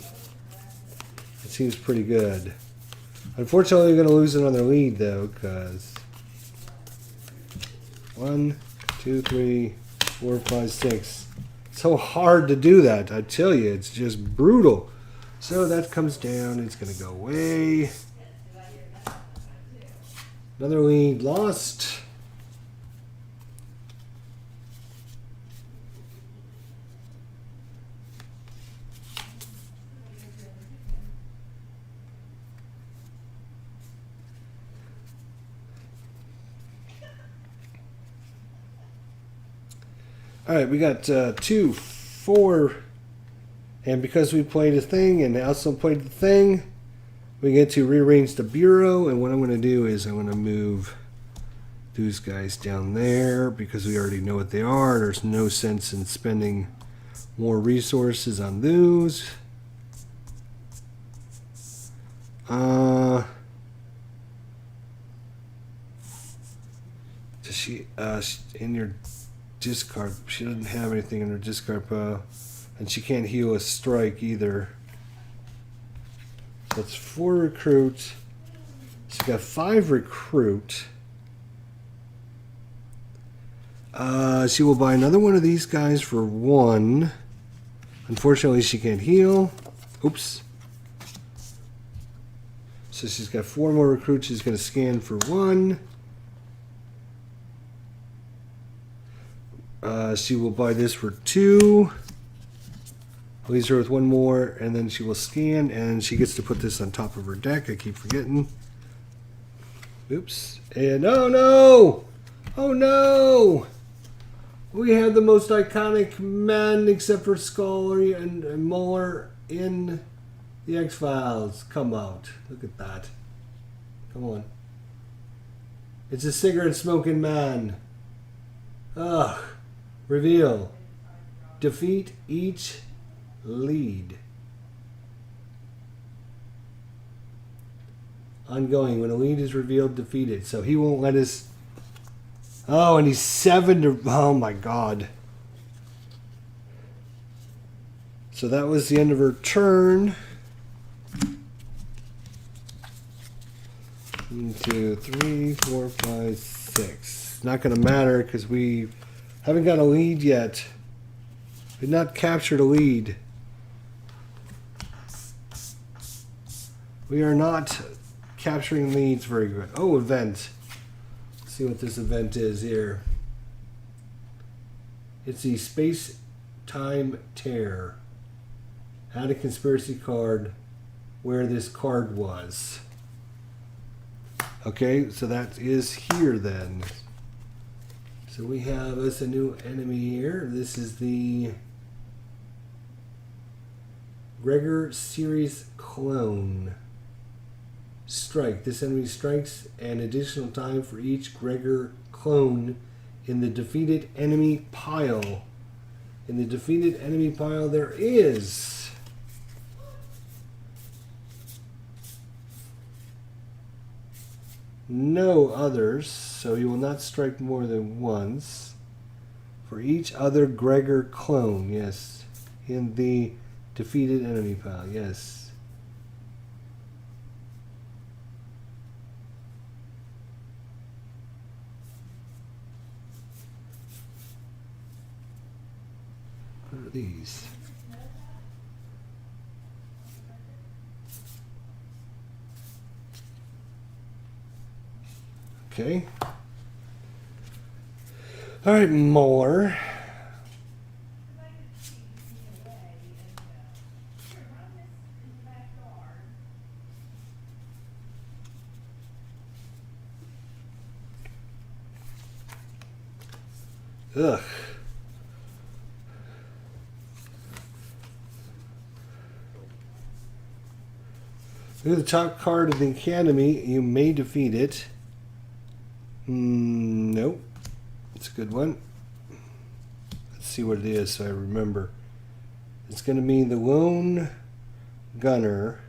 it seems pretty good. Unfortunately, we're going to lose another lead though, because 1, 2, 3, 4, 5, 6. It's so hard to do that. I tell you, it's just brutal. So that comes down. It's going to go away. Another lead lost. All right, we got 2, 4, and because we played a thing and also played the thing, we get to rearrange the bureau. And what I'm going to do is I'm going to move these guys down there because we already know what they are. There's no sense in spending more resources on those. Does she in your discard? She doesn't have anything in her discard pile, and she can't heal a strike either. That's 4 recruit. She's got 5 recruit. She will buy another one of these guys for 1. Unfortunately, she can't heal. Oops. So she's got 4 more recruits. She's going to scan for 1. She will buy this for 2. Leaves her with 1 more, and then she will scan, and she gets to put this on top of her deck. I keep forgetting. Oops. And oh no! Oh no! We have the most iconic men, except for Scully and Muller, in the X-Files. Come out. Look at that. Come on. It's a cigarette-smoking man. Ugh. Reveal. Defeat each lead. Ongoing. When a lead is revealed, defeat it. So he won't let us... Oh, and he's 7 to... Oh, my God. So that was the end of her turn. 1, 2, 3, 4, 5, 6. Not going to matter because we haven't got a lead yet. We've not captured a lead. We are not capturing leads very good. Oh, event. Let's see what this event is here. It's the Space-Time Tear. Add a conspiracy card where this card was. Okay, so that is here then. So we have us a new enemy here. This is the Gregor series clone. Strike. This enemy strikes an additional time for each Gregor clone in the defeated enemy pile. In the defeated enemy pile there is no others, so you will not strike more than once. For each other Gregor clone, yes. In the defeated enemy pile, yes. What are these? Okay. All right, more. Ugh. Look at the top card of the Academy. You may defeat it. Nope. It's a good one. Let's see what it is so I remember. It's going to be the Lone Gunner.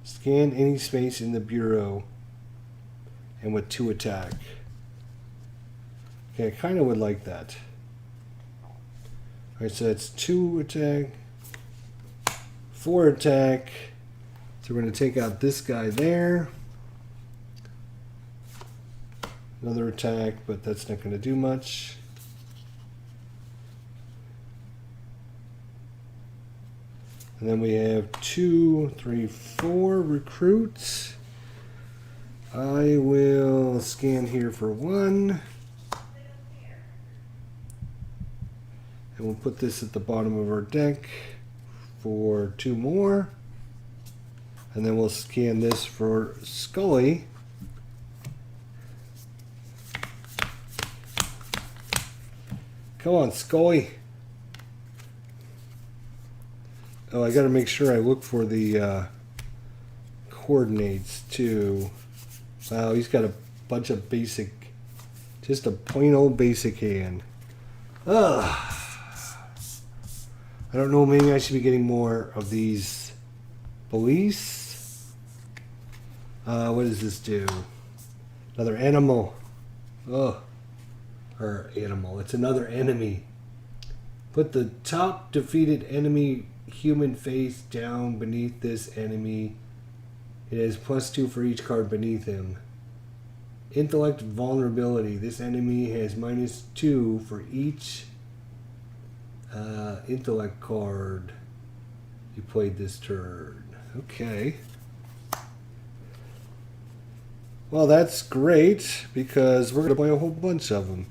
Scan any space in the Bureau. And with 2 attack. Okay, I kind of would like that. Alright, so that's 2 attack. 4 attack. So we're going to take out this guy there. Another attack, but that's not going to do much. And then we have 2, 3, 4 recruits. I will scan here for 1. And we'll put this at the bottom of our deck for 2 more. And then we'll scan this for Scully. Come on, Scully. Oh, I got to make sure I look for the coordinates too. Wow, he's got a bunch of basic, just a plain old basic hand. Ugh. I don't know, maybe I should be getting more of these police. What does this do? Another animal. Ugh. Or animal. It's another enemy. Put the top defeated enemy human face down beneath this enemy. It has +2 for each card beneath him. Intellect vulnerability. This enemy has -2 for each intellect card you played this turn. Okay. Well, that's great because we're going to play a whole bunch of them.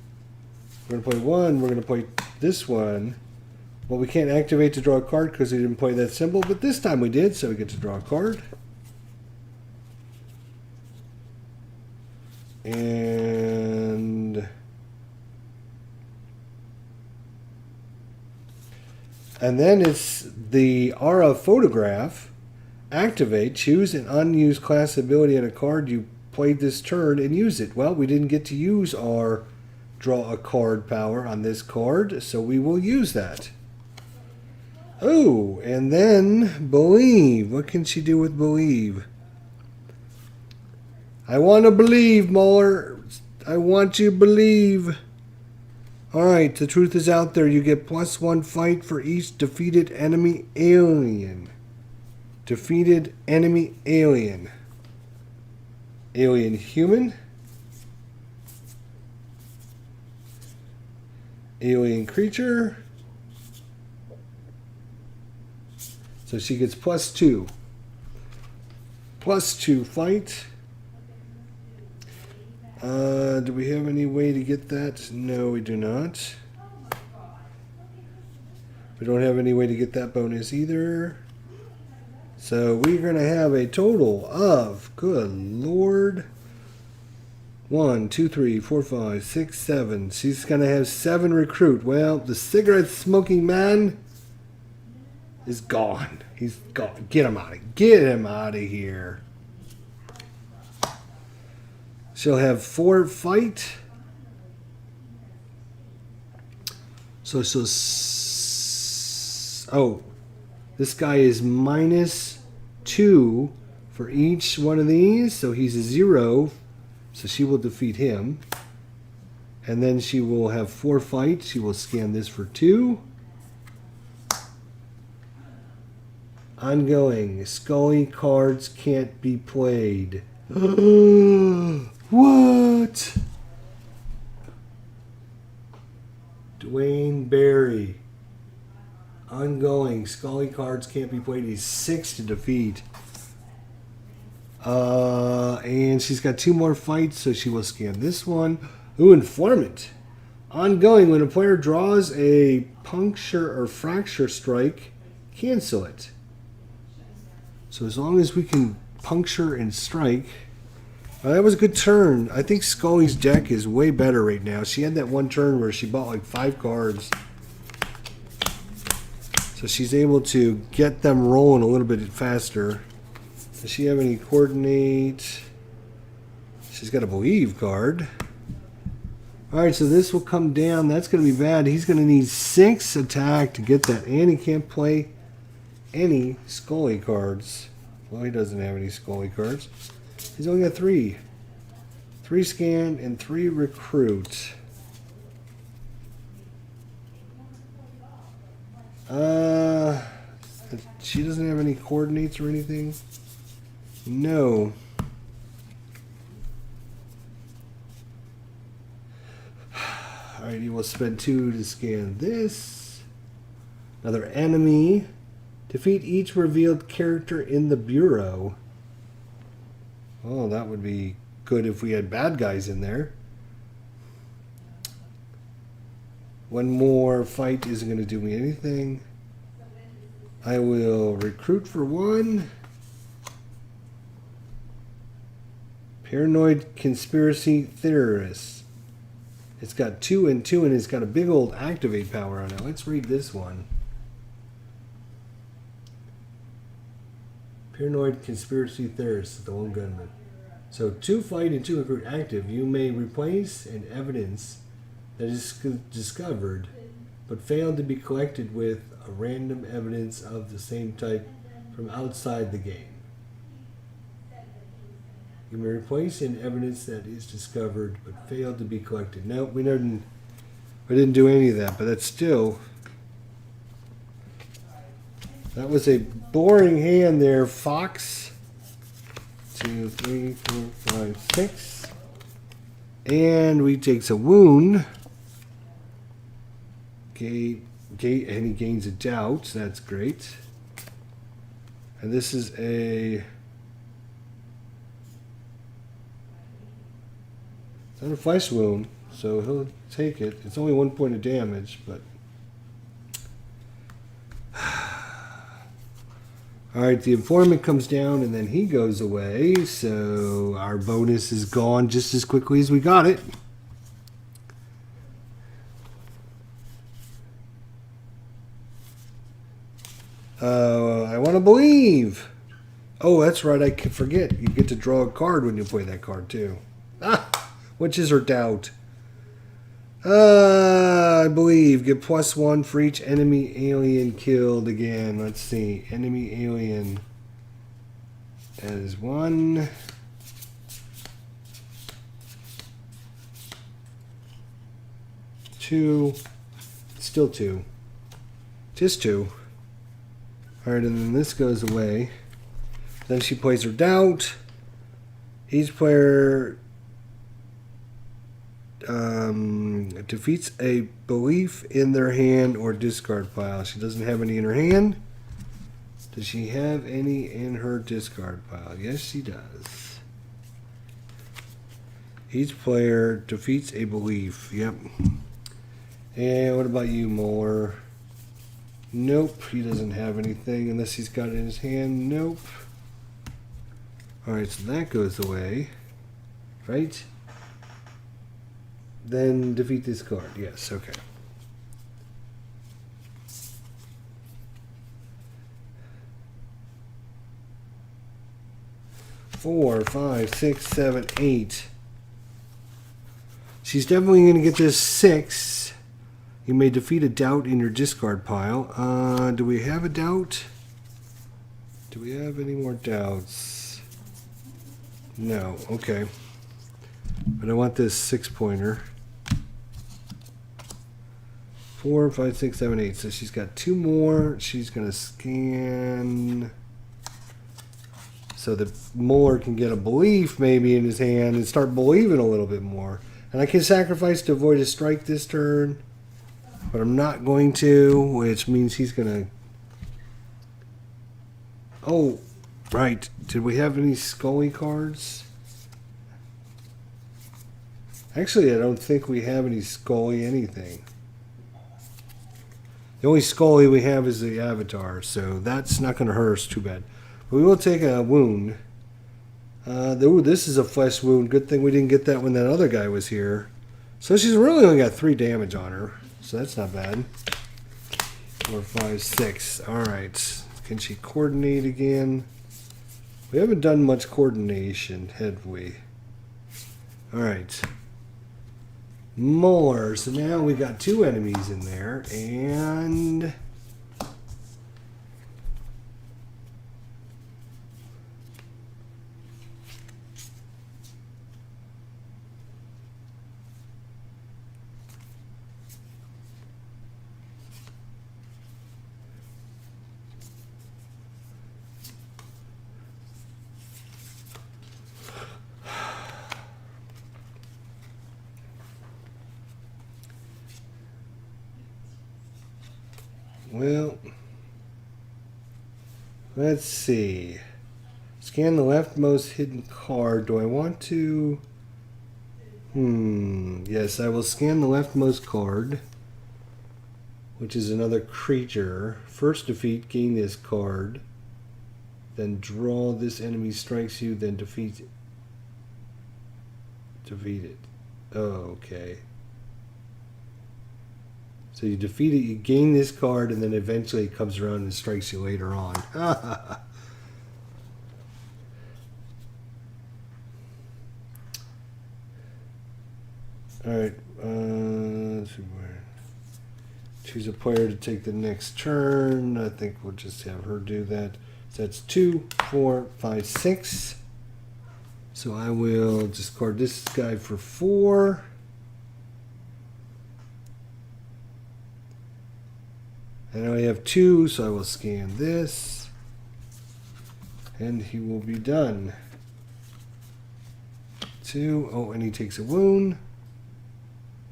We're going to play one. We're going to play this one. Well, we can't activate to draw a card because we didn't play that symbol, but this time we did, so we get to draw a card. And then it's the Aura photograph. Activate. Choose an unused class ability on a card you played this turn and use it. Well, we didn't get to use our draw a card power on this card, so we will use that. Oh, and then believe. What can she do with believe? I want to believe, Muller. I want you to believe. Alright, the truth is out there. You get +1 fight for each defeated enemy alien. Defeated enemy alien. Alien human. Alien creature. So she gets +2. +2 fight. Do we have any way to get that? No, we do not. We don't have any way to get that bonus either. So we're going to have a total of, good Lord, 1, 2, 3, 4, 5, 6, 7. She's going to have 7 recruit. Well, the cigarette smoking man is gone. He's gone. Get him out of here. Get him out of here. She'll have 4 fight. So she'll... Oh. This guy is -2 for each one of these. So he's a 0. So she will defeat him. And then she will have 4 fight. She will scan this for 2. Ongoing. Scully cards can't be played. What? Dwayne Barry. Ongoing. Scully cards can't be played. He's 6 to defeat. And she's got 2 more fights, so she will scan this one. Ooh, Informant. Ongoing. When a player draws a puncture or fracture strike, cancel it. So as long as we can puncture and strike. That was a good turn. I think Scully's deck is way better right now. She had that one turn where she bought like 5 cards. So she's able to get them rolling a little bit faster. Does she have any coordinate? She's got a believe card. Alright, so this will come down. That's going to be bad. He's going to need 6 attack to get that. And he can't play any Scully cards. Well, he doesn't have any Scully cards. He's only got 3. 3 scan and 3 recruit. She doesn't have any coordinates or anything? No. Alright, you will spend 2 to scan this. Another enemy. Defeat each revealed character in the bureau. Oh, that would be good if we had bad guys in there. One more fight isn't going to do me anything. I will recruit for 1. Paranoid conspiracy theorist. It's got 2 and 2 and it's got a big old activate power on it. Let's read this one. Paranoid conspiracy theorist, the lone gunman. So 2 fight and 2 recruit active. You may replace an evidence that is discovered but failed to be collected with a random evidence of the same type from outside the game. You may replace an evidence that is discovered but failed to be collected. Nope, we didn't do any of that, but that's still... That was a boring hand there, Fox. 2, 3, 4, 5, 6. And we takes a wound. And he gains a doubt. That's great. And this is a... It's not a flesh wound, so he'll take it. It's only 1 point of damage, but... Alright, the informant comes down and then he goes away, so our bonus is gone just as quickly as we got it. I want to believe. Oh, that's right, I can forget. You get to draw a card when you play that card too. Which is her doubt? I believe. Get +1 for each enemy alien killed again. Let's see. Enemy alien. That is 1. Two. Still 2. Just 2. Alright, and then this goes away. Then she plays her doubt. Each player defeats a belief in their hand or discard pile. She doesn't have any in her hand. Does she have any in her discard pile? Yes, she does. Each player defeats a belief. Yep. And what about you, Moeller? Nope, he doesn't have anything unless he's got it in his hand. Nope. Alright, so that goes away. Right? Then defeat this card. Yes, okay. Four, 5, 6, 7, 8. She's definitely going to get this 6. You may defeat a doubt in your discard pile. Do we have a doubt? Do we have any more doubts? No. Okay. But I want this 6-pointer. 4, 5, 6, 7, 8. So she's got 2 more. She's going to scan... So that Moeller can get a belief maybe in his hand and start believing a little bit more. And I can sacrifice to avoid a strike this turn. But I'm not going to, which means he's going to... Oh, right. Did we have any Scully cards? Actually, I don't think we have any Scully anything. The only Scully we have is the Avatar, so that's not going to hurt us too bad. But we will take a wound. Ooh, this is a flesh wound. Good thing we didn't get that when that other guy was here. So she's really only got 3 damage on her. So that's not bad. 4, 5, 6. Alright. Can she coordinate again? We haven't done much coordination, have we? Alright. More. So now we got 2 enemies in there. And... well, let's see. Scan the leftmost hidden card. Do I want to? Yes, I will scan the leftmost card, which is another creature. First defeat, gain this card. Then draw this enemy strikes you, then defeat it. Defeat it. Oh, okay. So you defeat it, you gain this card, and then eventually it comes around and strikes you later on. Alright, let's see where. Choose a player to take the next turn. I think we'll just have her do that. So that's 2, 4, 5, 6. So I will discard this guy for 4. And I have 2, so I will scan this. And he will be done. 2. Oh, and he takes a wound.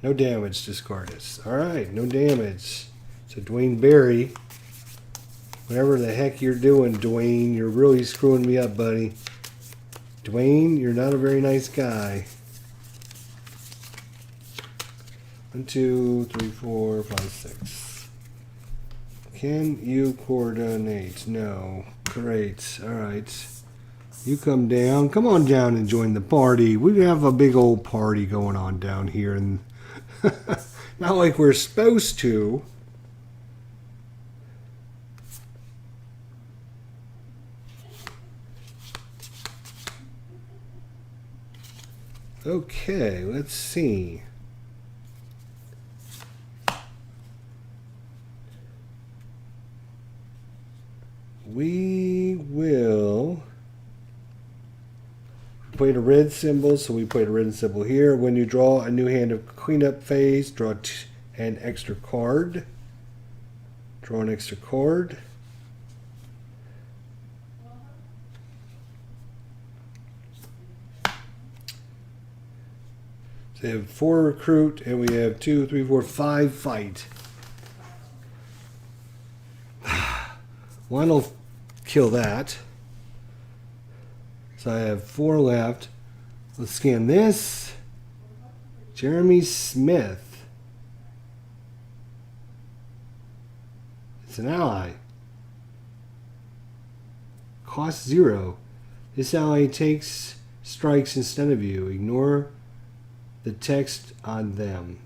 No damage, discard this. Alright, no damage. So Dwayne Barry. Whatever the heck you're doing, Dwayne, you're really screwing me up, buddy. Dwayne, you're not a very nice guy. 1, 2, 3, 4, 5, 6. Can you coordinate? No. Great. Alright. You come down. Come on down and join the party. We have a big old party going on down here. And not like we're supposed to. Okay, let's see. We will play the red symbol, so we play the red symbol here. When you draw a new hand of cleanup phase, draw an extra card. Draw an extra card. So we have 4 recruit, and we have 2, 3, 4, 5 fight. One will kill that. So I have 4 left. Let's scan this. Jeremy Smith. It's an ally. Cost 0. This ally takes strikes instead of you. Ignore the text on them.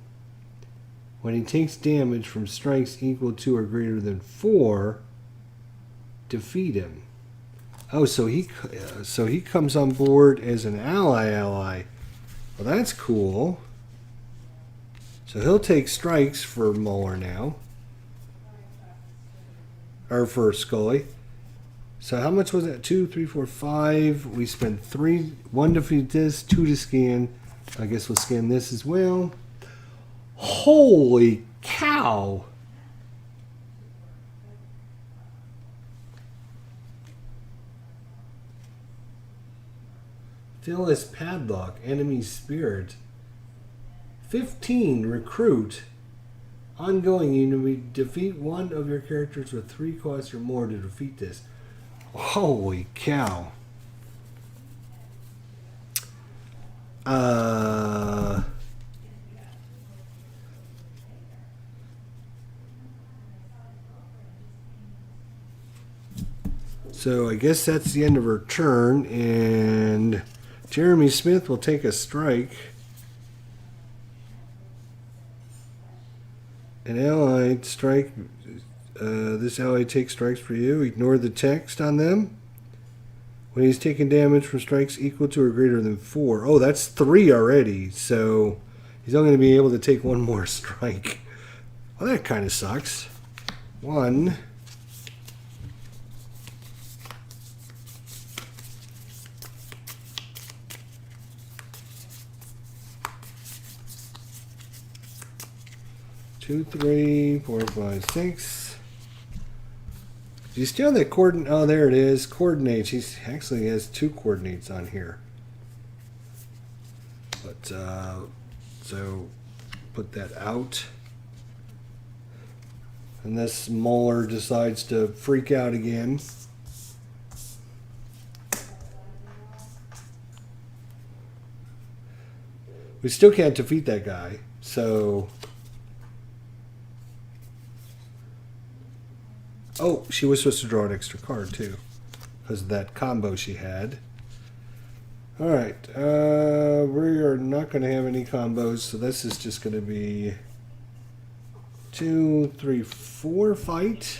When he takes damage from strikes equal to or greater than 4, defeat him. Oh, so he comes on board as an ally. Well, that's cool. So he'll take strikes for Muller now. Or for Scully. So how much was that? 2, 3, 4, 5. We spent 3. 1 to defeat this, 2 to scan. I guess we'll scan this as well. Holy cow! Phyllis Padlock, Enemy Spirit. 15, Recruit. Ongoing, you defeat one of your characters with 3 costs or more to defeat this. Holy cow. So I guess that's the end of her turn, and Jeremy Smith will take a strike. An allied strike. This ally takes strikes for you. Ignore the text on them. When he's taking damage from strikes equal to or greater than 4. Oh, that's 3 already. So he's only going to be able to take one more strike. Well, that kind of sucks. 1. 2, 3, 4, 5, 6. Do you still have that coordinate? Oh, there it is. Coordinates. He actually has 2 coordinates on here. But, so, put that out. Unless Mueller decides to freak out again. We still can't defeat that guy. So... Oh, she was supposed to draw an extra card, too. Because of that combo she had. Alright. We are not going to have any combos, so this is just going to be 2, 3, 4 fight.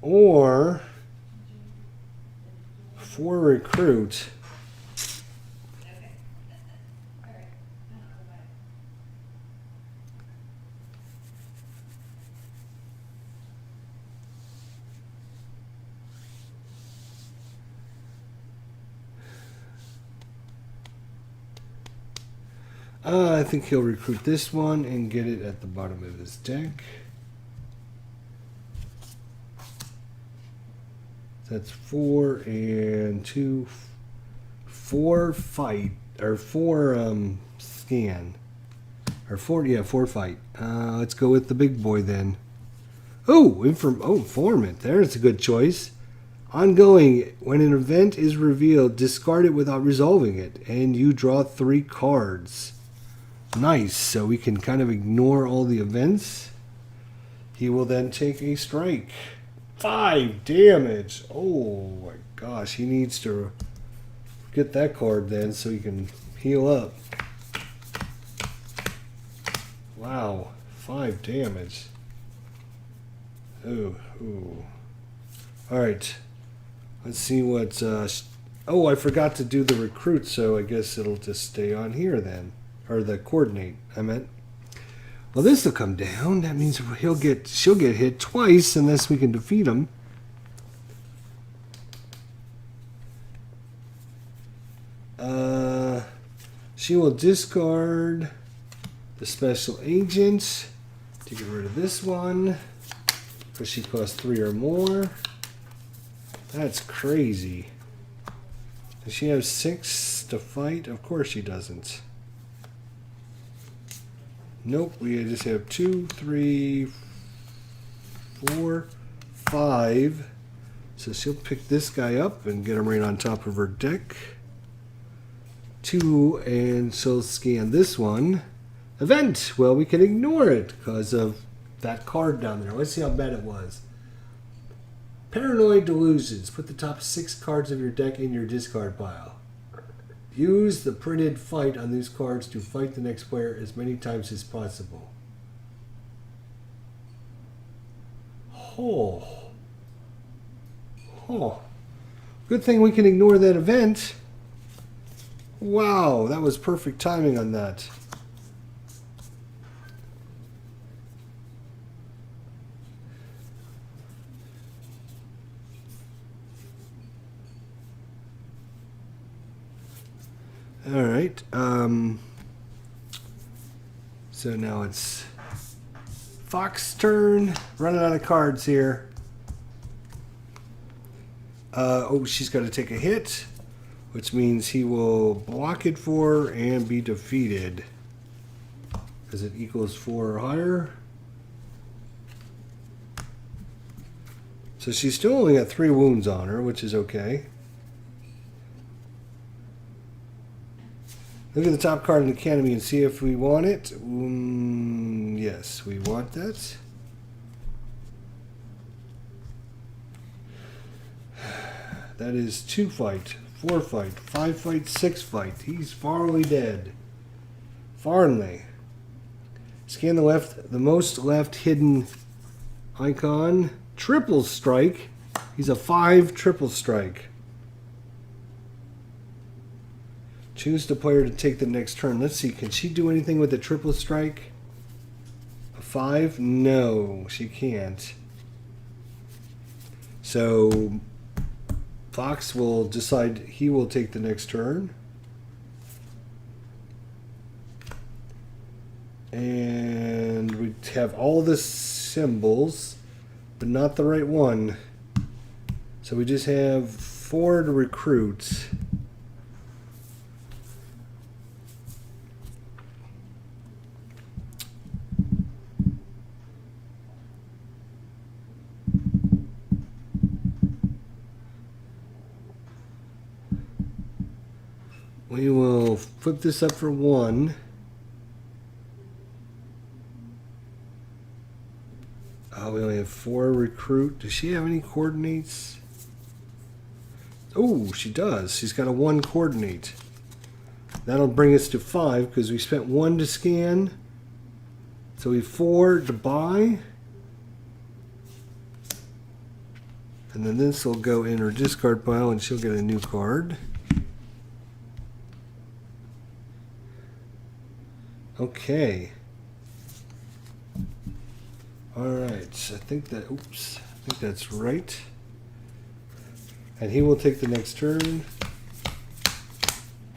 Or 4 recruit. I think he'll recruit this one and get it at the bottom of his deck. That's 4 and 2, 4 fight, or 4 scan, or 4, yeah, 4 fight. Let's go with the big boy then. Oh, informant. There's a good choice. Ongoing, when an event is revealed, discard it without resolving it, and you draw 3 cards. Nice, so we can kind of ignore all the events. He will then take a strike. 5 damage. Oh my gosh, he needs to get that card then so he can heal up. Wow, 5 damage. Ooh. Alright, let's see what... oh, I forgot to do the recruit, so I guess it'll just stay on here then. Or the coordinate, I meant. Well, this will come down. That means she'll get hit twice unless we can defeat him. She will discard the special agent to get rid of this one because she costs 3 or more. That's crazy. Does she have 6 to fight? Of course she doesn't. Nope, we just have 2, 3, 4, 5. So she'll pick this guy up and get him right on top of her deck. 2, and she'll scan this one. Event! Well, we can ignore it because of that card down there. Let's see how bad it was. Paranoid Delusions. Put the top 6 cards of your deck in your discard pile. Use the printed fight on these cards to fight the next player as many times as possible. Oh. Good thing we can ignore that event. Wow, that was perfect timing on that. All right. So now it's Fox's turn. Running out of cards here. Oh, she's got to take a hit, which means he will block it for her and be defeated because it equals 4 or higher. So she's still only got 3 wounds on her, which is okay. Look at the top card in the Academy and see if we want it. Yes, we want that. That is 2 fight, 4 fight, 5 fight, 6 fight. He's farly dead. Farnley. Scan the left, the most left hidden icon. Triple strike. He's a 5 triple strike. Choose the player to take the next turn. Let's see, can she do anything with the triple strike? A 5? No, she can't. So Fox will decide he will take the next turn. And we have all the symbols, but not the right one. So we just have 4 to recruit. We will flip this up for 1. Oh, we only have 4 recruit. Does she have any coordinates? Oh, she does. She's got a 1 coordinate. That'll bring us to 5 because we spent 1 to scan. So we have 4 to buy. And then this will go in her discard pile and she'll get a new card. Okay. Alright, I think that's right. And he will take the next turn.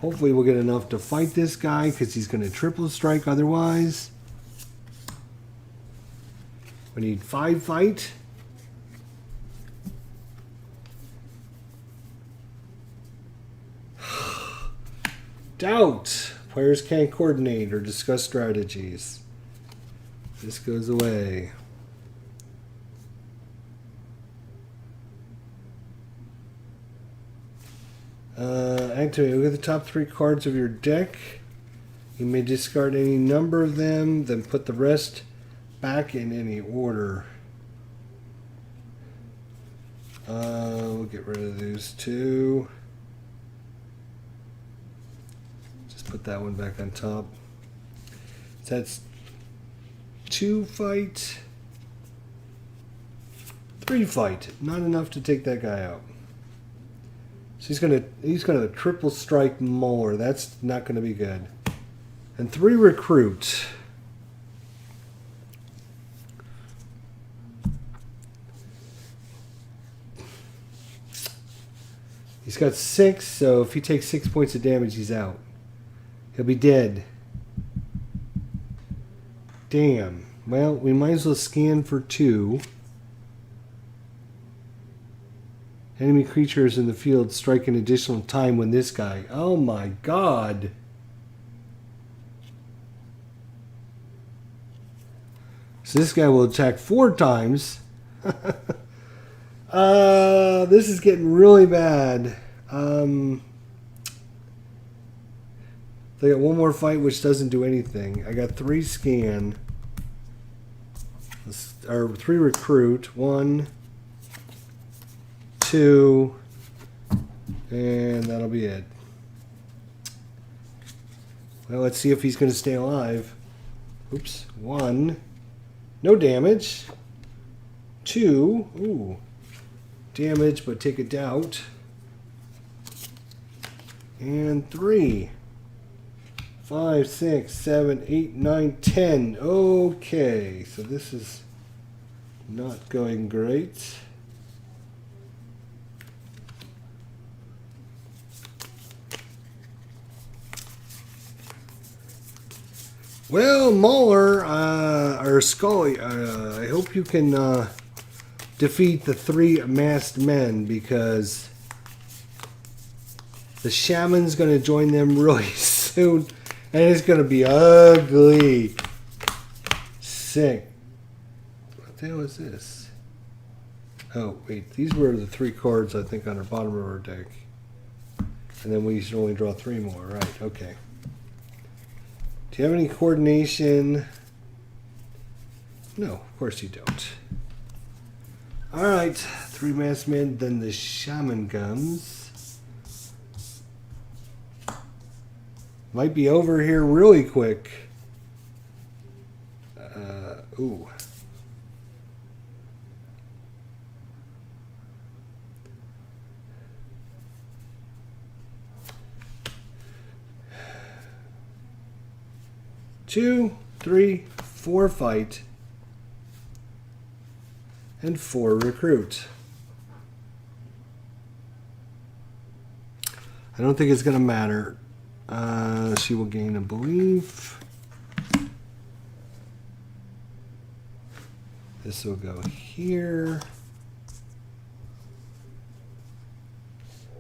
Hopefully we'll get enough to fight this guy because he's going to triple strike otherwise. We need 5 fight. Doubt. Players can't coordinate or discuss strategies. This goes away. Activate. Look at the top 3 cards of your deck. You may discard any number of them, then put the rest back in any order. We'll get rid of these 2. Just put that one back on top. So that's 2 fight, 3 fight. Not enough to take that guy out. So he's gonna triple strike Muller. That's not gonna be good. And 3 recruit. He's got 6, so if he takes 6 points of damage, he's out. He'll be dead. Damn. Well, we might as well scan for 2. Enemy creatures in the field strike an additional time when this guy... Oh my god. So this guy will attack 4 times. This is getting really bad. They got 1 more fight, which doesn't do anything. I got 3 scan. Or 3 recruit. 1, 2, and that'll be it. Well, let's see if he's going to stay alive. Oops. 1. No damage. 2. Ooh. Damage, but take a doubt. And 3. 5, 6, 7, 8, 9, 10. Okay, so this is not going great. Well, Muller, or Scully, I hope you can defeat the 3 masked men because the shaman's going to join them really soon and it's going to be ugly. Sick. What the hell is this? Oh, wait. These were the 3 cards, I think, on our bottom of our deck. And then we should only draw 3 more. Right, okay. Do you have any coordination? No, of course you don't. Alright, 3 masked men, then the shaman comes. Might be over here really quick. Ooh. Two, 3, 4 fight, and 4 recruit. I don't think it's going to matter. She will gain a belief. This will go here.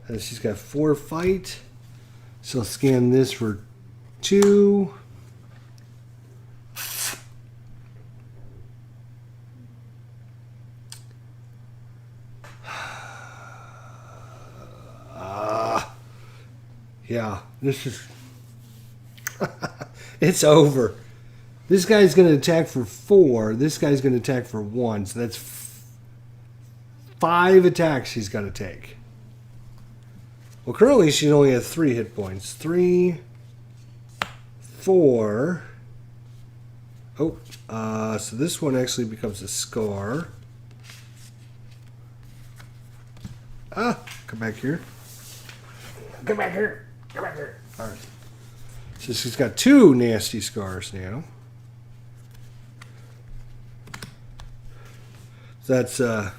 And she's got 4 fight. She'll scan this for 2. Yeah, this is... it's over. This guy's going to attack for 4. This guy's going to attack for 1. So that's 5 attacks she's got to take. Well, currently she only has 3 hit points. 3, 4. Oh, so this one actually becomes a scar. Ah, come back here. Come back here. Come back here. All right. So she's got 2 nasty scars now. So that's, is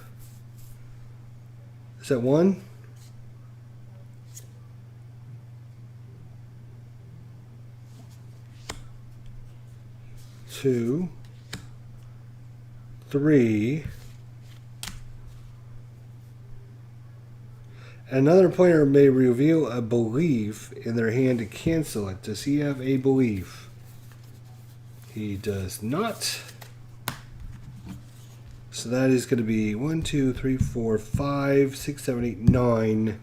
that 1? Two, 3. Another player may reveal a belief in their hand to cancel it. Does he have a belief? He does not. So that is going to be 1, 2, 3, 4, 5, 6, 7, 8, 9.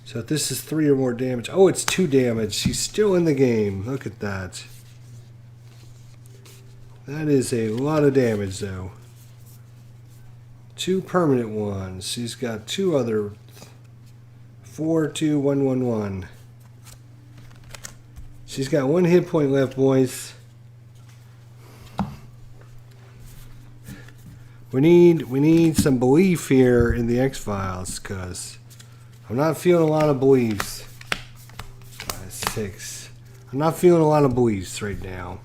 So if this is 3 or more damage. Oh, it's 2 damage. She's still in the game. Look at that. That is a lot of damage, though. 2 permanent ones. She's got 2 other... 4, 2, 1, 1, 1. She's got 1 hit point left, boys. We need some belief here in the X-Files, because I'm not feeling a lot of beliefs. 5, 6. I'm not feeling a lot of beliefs right now.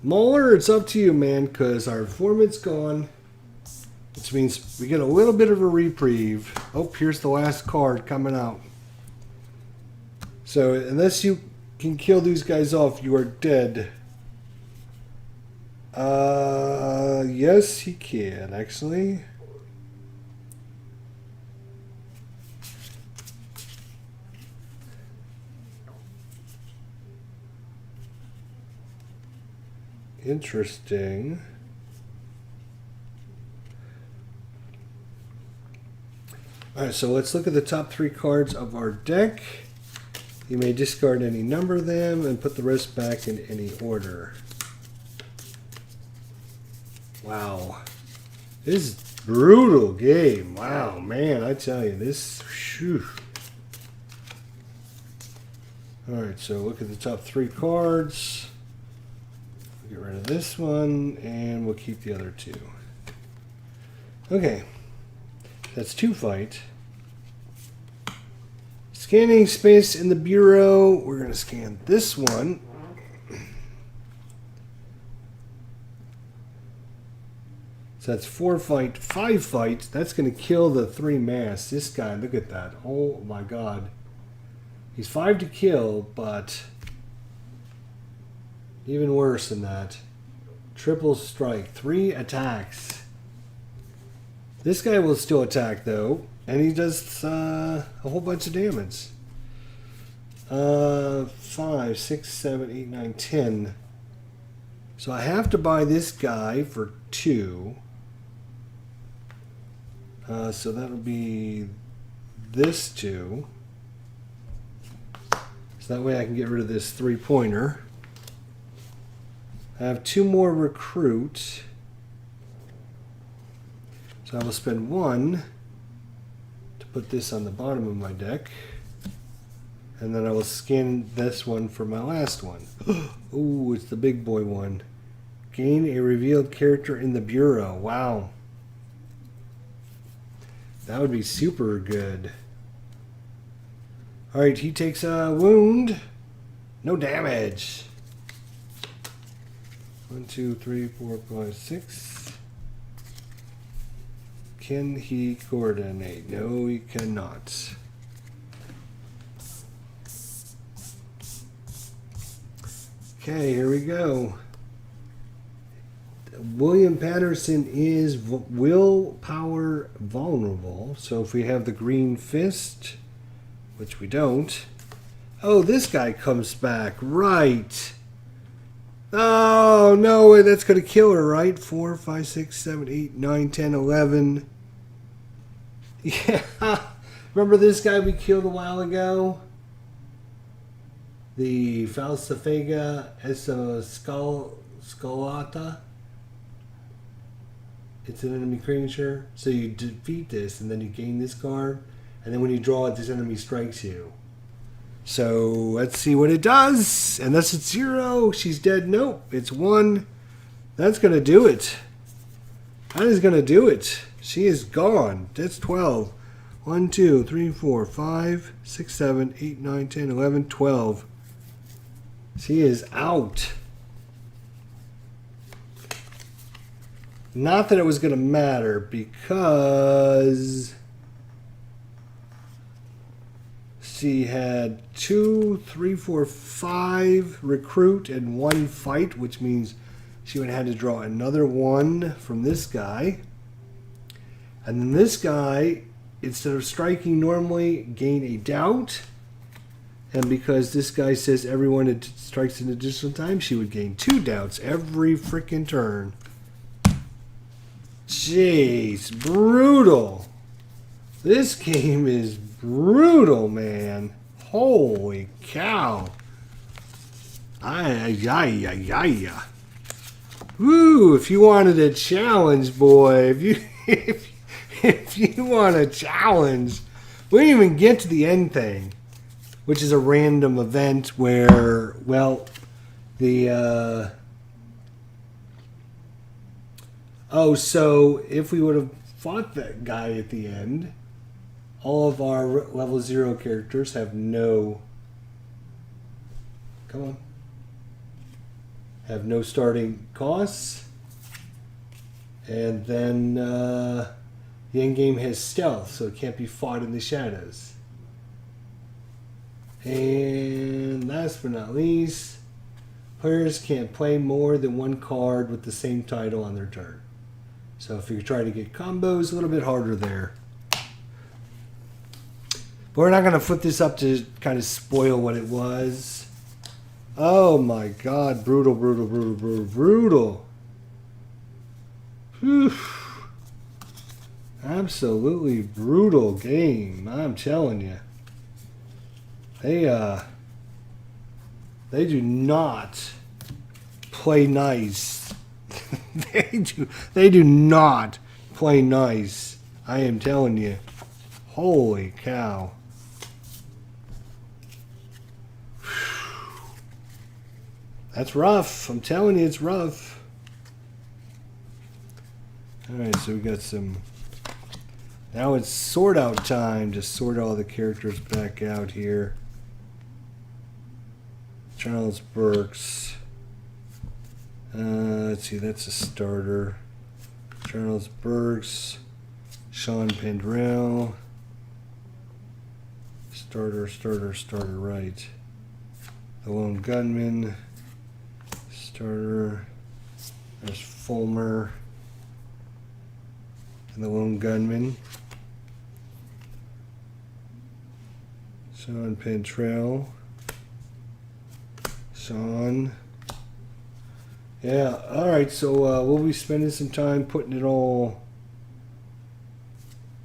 Mueller, it's up to you, man, because our informant's gone. Which means we get a little bit of a reprieve. Oh, here's the last card coming out. So, unless you can kill these guys off, you are dead. Yes, he can, actually. Interesting. Alright, so let's look at the top 3 cards of our deck. You may discard any number of them and put the rest back in any order. Wow. This is a brutal game. Wow, man, I tell you, this... Alright, so look at the top 3 cards. Get rid of this one, and we'll keep the other 2. Okay. That's 2 fight. Scanning space in the bureau. We're going to scan this one. So that's 4 fight, 5 fight. That's going to kill the 3 mass. This guy, look at that. Oh my god. He's 5 to kill, but even worse than that. Triple strike. 3 attacks. This guy will still attack, though, and he does a whole bunch of damage. 5, 6, 7, 8, 9, 10. So I have to buy this guy for 2. So that'll be this 2. So that way I can get rid of this 3-pointer. I have 2 more recruit. So I will spend 1 to put this on the bottom of my deck. And then I will scan this one for my last one. Ooh, it's the big boy one. Gain a revealed character in the Bureau. Wow. That would be super good. Alright, he takes a wound. No damage. 1, 2, 3, 4, 5, 6. Can he coordinate? No, he cannot. Okay, here we go. William Patterson is willpower vulnerable. So if we have the green fist, which we don't. Oh, this guy comes back. Right. Oh, no way. That's going to kill her, right? 4, 5, 6, 7, 8, 9, 10, 11. Yeah. Remember this guy we killed a while ago? The Falsifega Escalata. It's an enemy creature. So you defeat this, and then you gain this card. And then when you draw it, this enemy strikes you. So let's see what it does. Unless it's 0, she's dead. Nope, it's 1. That's going to do it. That is going to do it. She is gone. That's 12. 1, 2, 3, 4, 5, 6, 7, 8, 9, 10, 11, 12. She is out. Not that it was going to matter because she had 2, 3, 4, 5 recruit and 1 fight, which means she would have had to draw another 1 from this guy. And then this guy, instead of striking normally, gain a doubt. And because this guy says everyone that strikes an additional time, she would gain 2 doubts every freaking turn. Jeez, brutal. This game is brutal, man. Holy cow. Ay. Woo, if you wanted a challenge, boy, if you want a challenge, we didn't even get to the end thing, which is a random event where, well, the, so if we would have fought that guy at the end, all of our level 0 characters have no, have no starting costs, and then the end game has stealth, so it can't be fought in the shadows. And last but not least, players can't play more than 1 card with the same title on their turn. So if you try to get combos, a little bit harder there. But we're not going to flip this up to kind of spoil what it was. Oh my god, brutal. Whew. Absolutely brutal game, I'm telling you. They do not play nice. they do not play nice. I am telling you. Holy cow. That's rough. I'm telling you, it's rough. Alright, so we got some... Now it's sort out time to sort all the characters back out here. Charles Burks. Let's see, that's a starter. Charles Burks. Sean Pendrell. Starter, right. The Lone Gunman. Starter. There's Fulmer. And the Lone Gunman. Sean Pendrell. Sean. Yeah, alright, so we'll be spending some time putting it all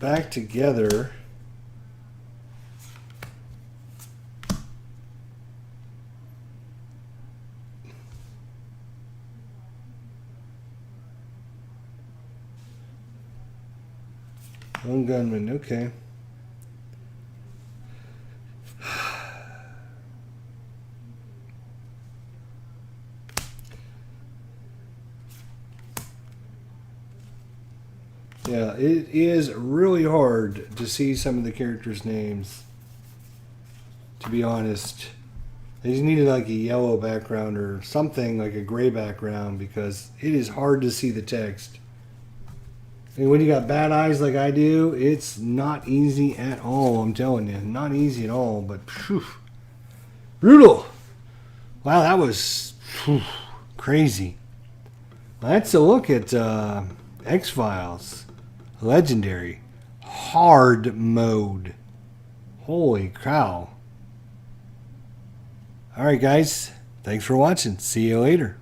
back together. Lone gunman, okay. Yeah, it is really hard to see some of the characters' names, to be honest. They just needed like a yellow background or something, like a gray background, because it is hard to see the text. And when you got bad eyes like I do, it's not easy at all, I'm telling you. Not easy at all, but phew, brutal. Wow, that was crazy. That's a look at X-Files. Legendary. Hard mode. Holy cow. Alright guys, thanks for watching. See you later.